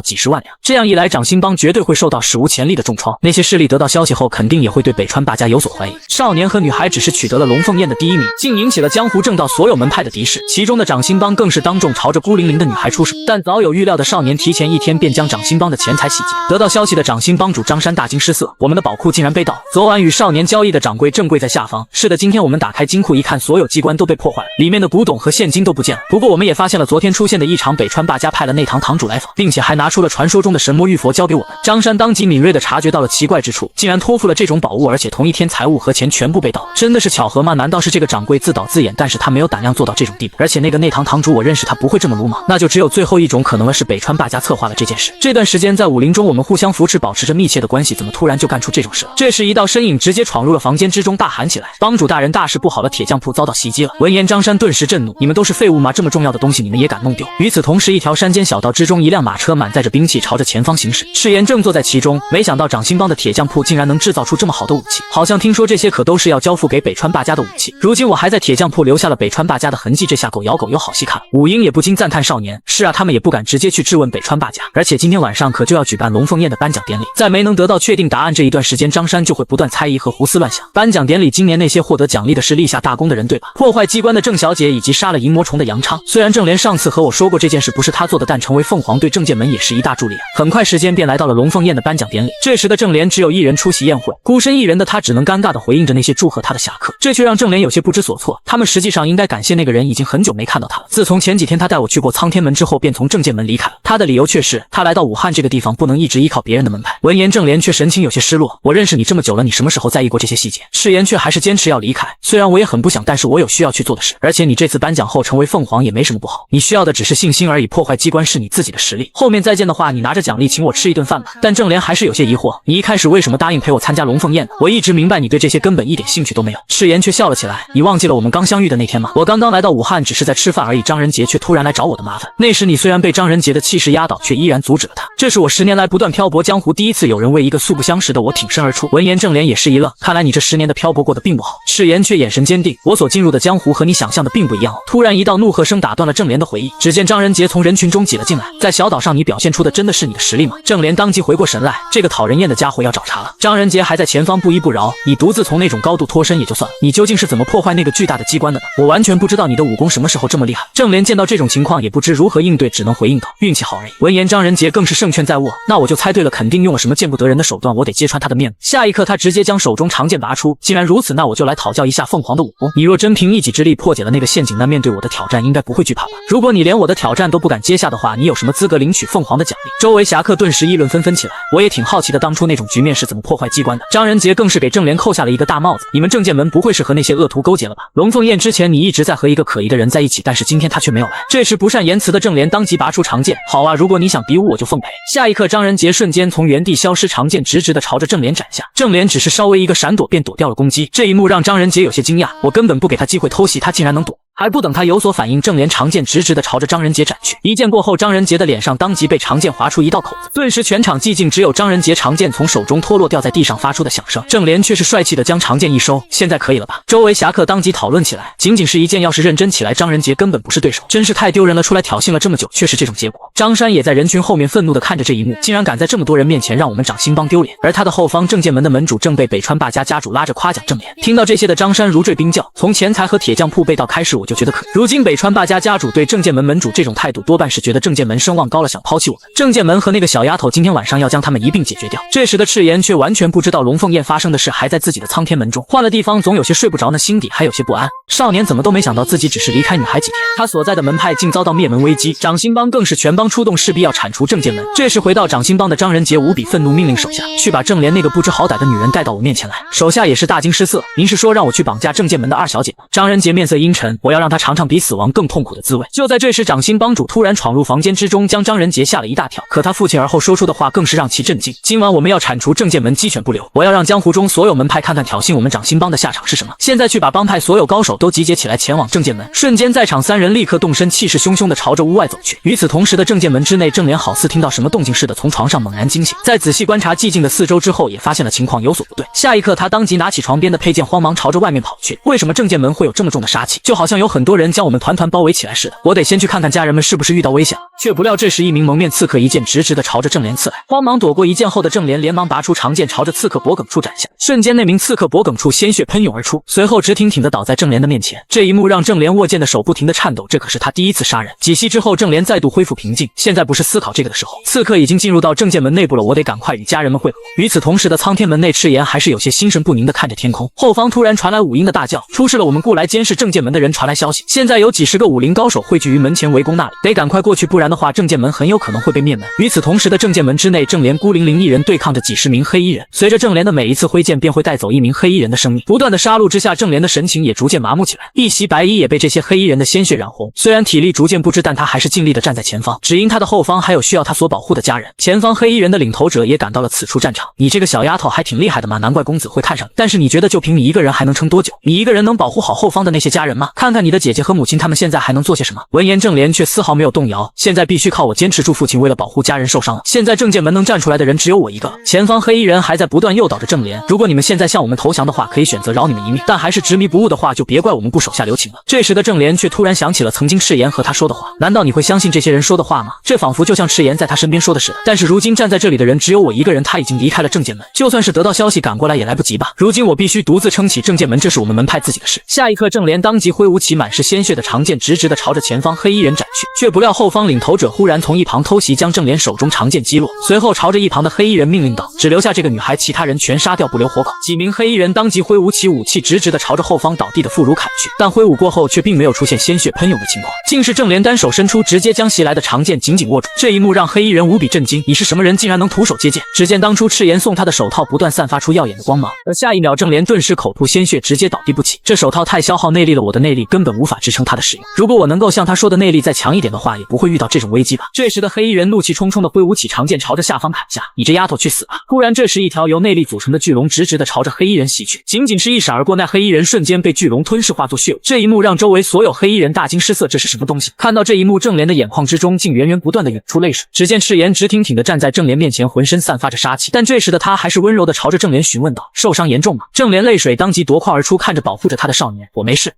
A: 几十万两。这样一来，掌心帮绝对会受到史无前例的重创，那些势力得到消息后，肯定也会对北川霸家有所怀疑。少年和女孩只是取得了龙凤宴的第1名，竟引起了江湖正道所有门派的敌视，其中的掌心帮更是当众朝着孤零零的女孩出手。但早有预料的少年提前1天便将掌心帮的钱财洗劫。得到消息的掌心帮主张山大惊失色，我们的宝库竟然被盗！昨晚与少年交易的掌柜正跪在下方。是的，今天我们打开金库一看，所有机关都被破坏了，里面的古董和现金都不见了。不过我们也发现了昨天出现的异常，北川霸家派了内堂堂主来访，并且还拿出了传说中的神魔玉佛交给我们。张山当即敏锐地察觉到了奇怪之处，竟然托付了这种宝物，而且同一天财物和钱全部被盗，真的是巧合吗？难道是这个掌柜自导自演，但是他没有胆量做到这种地步？而且那个内堂堂主我认识，他不会这么鲁莽，那就只有最后一种可能了，是北川霸家策划了这件事。这段时间在武林中我们互相扶持，保持着密切的关系，怎么突然就干出这种事了？这时一道身影直接闯入了房间之中，大喊起来，帮主大人，大事不好了，铁匠铺遭到袭击了。闻言张山顿时震怒，你们都是废物吗？这么重要的东西你们也敢弄丢？与此同时，一条山间小道之中，一辆马车满载着兵器朝着前方行驶，赤炎正坐在其中，没想到掌心帮的铁匠铺竟然能制造出这么好的武器，好像听说这些可都是要交付给北川霸家的武器。如今我还在铁匠铺留下了北川霸家的痕迹，这下狗咬狗有好戏看了。武英也不禁赞叹少年，是啊，他们也不敢直接去质问北川霸家，而且今天晚上可就要举办龙凤宴的颁奖典礼，在没能得到确定答案这一段时间，张山就会不断猜疑和胡思乱想。颁奖典礼今年那些获得奖励的是立下大功的人对吧？破坏机关的郑小姐以及杀了银魔虫的杨昌。虽然郑莲上次和我说过这件事不是他做的，但成为凤凰对郑剑门也是一大助力。很快时间便来到了龙凤宴的颁奖典礼，这时的郑莲只有一人出席宴会，孤身一人的他只能尴尬地回应着那些祝贺他的侠客，这却让郑莲有些不知所措。他们实际上应该感谢那个人，已经很久没看到他了。自从前几天他带我去过苍天门之后，便从郑剑门离开了。他的理由却是他来到武汉这个地方不能一直依靠别人的门派。闻言郑莲却神情有些失落，我认识你这么久了，你什么时候在意过这些细节？赤炎却还是坚持要离开，虽然我也很不想，但是我有需要去做的事。而且你这次颁奖后成为凤凰也没什么不好，你需要的只是信心而已，破坏机关是你自己的实力。后面再见的话，你拿着奖励请我吃一顿饭吧。但郑莲还是有些疑惑，你一开始为什么答应陪我参加龙凤宴呢？我一直明白你对这些根本一点兴趣都没有。赤炎却笑了起来，你忘记了我们刚相遇的那天吗？我刚刚来到武汉只是在吃饭而已，张仁杰却突然来找我的麻烦。那时你虽然被张仁杰的气势压倒，却依然阻止了他。这是我10年来不断漂泊江湖第一次有人为一个素不相识的我挺身而出。闻言郑莲也是一愣，看来你这10年的漂泊过得并不好。赤炎却眼神坚定，我所进入的江湖和你想象的并不一样。突然一道怒喝声打断了郑莲的回忆，只见张仁杰从人群中挤了进来，在小岛上你表现出的真的是你的实力吗？郑莲当即回过神来，这个讨人厌的家伙要找茬了。张仁杰还在前方不依不饶，你独自从那种高度脱身也就算了，你究竟是怎么破坏那个巨大的机关的呢？我完全不知道你的武功什么时候这么厉害。郑莲见到这种情况也不知如何应对，只能回应道运气好而已。闻言张仁杰更是胜券在握，那我就猜对了，肯定用了什么见不得人的手段，我得揭穿他的面目。下一刻他直接将手中长剑拔出，既然如此，那我就来讨教一下凤凰的武功。你若真凭一己之力破解了那个陷阱，那面对我的挑战应该不会惧怕吧？如果你连我的挑战都不敢接下的话，你有什么资格领取凤凰的奖励？周围侠客顿时议论纷纷起来，我也挺好奇的，当初那种局面是怎么破坏机关的？张仁杰更是给郑莲扣下了一个大帽子，你们郑剑门不会是和那些恶徒勾结了吧？龙凤宴之前你一直在和一个可疑的人在一起，但是今天他却没有来。这时不善言辞的郑莲当即拔出长剑，好啊，如果你想比武我就奉陪。下一刻张仁杰瞬间从原地消失，长剑直直的朝着郑莲斩下，郑莲只是稍微一个闪躲便躲掉了攻击，这一幕让张仁杰有些惊讶，我根本不给他机会偷袭，他竟然能躲。还不等他有所反应，郑莲长剑直直的朝着张仁杰斩去。一剑过后，张仁杰的脸上当即被长剑划出一道口子，顿时全场寂静，只有张仁杰长剑从手中脱落掉在地上发出的响声。郑莲却是帅气的将长剑一收，现在可以了吧？周围侠客当即讨论起来，仅仅是一剑，要是认真起来，张仁杰根本不是对手，真是太丢人了，出来挑衅了这么久，却是这种结果。张山也在人群后面愤怒的看着这一幕，竟然敢在这么多人面前让我们掌心帮丢脸，而他的后方郑剑门的门主正被北川霸家家主拉着夸奖郑莲。听到这些的张山如坠冰窖，从钱财和铁匠铺被盗开始，我就觉得可疑。如今北川霸家家主对正剑门门主这种态度，多半是觉得正剑门声望高了，想抛弃我们。正剑门和那个小丫头今天晚上要将他们一并解决掉。这时的赤炎却完全不知道龙凤宴发生的事还在自己的苍天门中，换了地方总有些睡不着呢，心底还有些不安。少年怎么都没想到自己只是离开女孩几天，他所在的门派竟遭到灭门危机，掌心帮更是全帮出动，势必要铲除正剑门。这时回到掌心帮的张仁杰无比愤怒，命令手下去把正莲那个不知好歹的女人带到我面前来。手下也是大惊失色，您是说让我去绑架正剑门的二小姐吗？张仁杰面色阴沉，我要让她尝尝比死亡更痛苦的滋味。就在这时，掌心帮主突然闯入房间之中，将张仁杰吓了一大跳。可他父亲而后说出的话更是让其震惊，今晚我们要铲除正剑门，鸡犬不留，我要让江湖中所有门派看看挑衅我们掌心帮的下场是什么。现在去把帮派所有高手都集结起来，前往正剑门。瞬间在场3人立刻动身，气势汹汹地朝着屋外走去。与此同时的正剑门之内，正莲好似听到什么动静似的，从床上猛然惊醒，在仔细观察寂静的四周之后，也发现了情况有所不对。下一刻他当即拿起床边的佩剑，慌忙朝着外面跑去。为什么正剑门会有这么重的杀气？就好像有很多人将我们团团包围起来似的，我得先去看看家人们是不是遇到危险了。却不料这时一名蒙面刺客一剑直直地朝着正莲刺来，慌忙躲过一剑后的正莲连忙拔出长剑朝着刺客脖颈处斩下，瞬间那名刺客脖颈处鲜血喷涌而出，随后直挺挺地倒在正莲的面前。这一幕让正莲握剑的手不停地颤抖，这可是他第一次杀人。几息之后，正莲再度恢复平静，现在不是思考这个的时候，刺客已经进入到正剑门内部了，我得赶快与家人们会合。与此同时的苍天门内，赤炎还是有些心神不宁地看着天空，后方突然传来武英的大叫，出事了，我们雇来监视正剑门的人传来消息，现在有几十个武林高手汇聚于门前围攻那里，得赶快过去，不然的话正剑门很有可能会被灭门。与此同时的正剑门之内，正莲孤零零一人对抗着几十名黑衣人，随着正莲的每一次挥剑便会带走一名黑衣人的生命，不断的杀戮之下，正莲的神情也逐渐麻木起来，一袭白衣也被这些黑衣人的鲜血染红，虽然体力逐渐不支，但他还是尽力的站在前方，只因他的后方还有需要他所保护的家人。前方黑衣人的领头者也赶到了此处战场，你这个小丫头还挺厉害的嘛，难怪公子会看上你，但是你觉得就凭你一个人还能撑多久？你一个人能保护好后方的那些家人吗？看看你的姐姐和母亲，他们现在还能做些什么？闻言正莲却丝毫没有动摇，现在必须靠我坚持住，父亲为了保护家人受伤了，现在正剑门能站出来的人只有我一个。前方黑衣人还在不断诱导着正莲，如果你们现在向我们投降的话，可以选择饶你们一命，但还是执迷不悟的话，就别怪我们不手下留情了。这时的正莲却突然想起了曾经赤炎和他说的话，难道你会相信这些人说的话吗？这仿佛就像赤炎在他身边说的似的，但是如今站在这里的人只有我一个人，他已经离开了正剑门，就算是得到消息赶过来也来不及吧。如今我必须独自撑起正剑门，这是我们门派自己的事。下一刻正莲当即挥舞起满是鲜血的长剑，直直的朝着前方黑衣人斩去，却不料后方领头者忽然从一旁偷袭，将正莲手中长剑击落，随后朝着一旁的黑衣人命令道，只留下这个女孩，其他人全杀掉，不留活口。几名黑衣人当即挥舞起武器，直直的朝着后方倒地的妇孺砍去，但挥舞过后却并没有出现鲜血喷涌的情况，竟是正莲单手伸出，直接将袭来的长剑紧紧握住。这一幕让黑衣人无比震惊，你是什么人，竟然能徒手接剑？只见当初赤炎送他的手套不断散发出耀眼的光芒，而下一秒正莲顿时口吐鲜血，直接倒地不起。这手套太消耗内力了，我的内力根本无法支撑他的使用，如果我能够像他说的内力再强一点的话，也不会遇到这种危机吧。这时的黑衣人怒气冲冲的挥舞起长剑，朝着下方砍下，你这丫头去死吧！突然这时一条由内力组成的巨龙直直的朝着黑衣人袭去，仅仅是一闪而过，那黑衣人瞬间被巨龙吞噬化作血雾。这一幕让周围所有黑衣人大惊失色，这是什么东西？看到这一幕，正莲的眼眶之中竟源源不断的涌出泪水。只见赤炎直挺挺的站在正莲面前，浑身散发着杀气，但这时的他还是温柔的朝着正莲询问道，受伤严重吗？正莲泪水当即夺眶而出，看着保护着他的少年，我没事。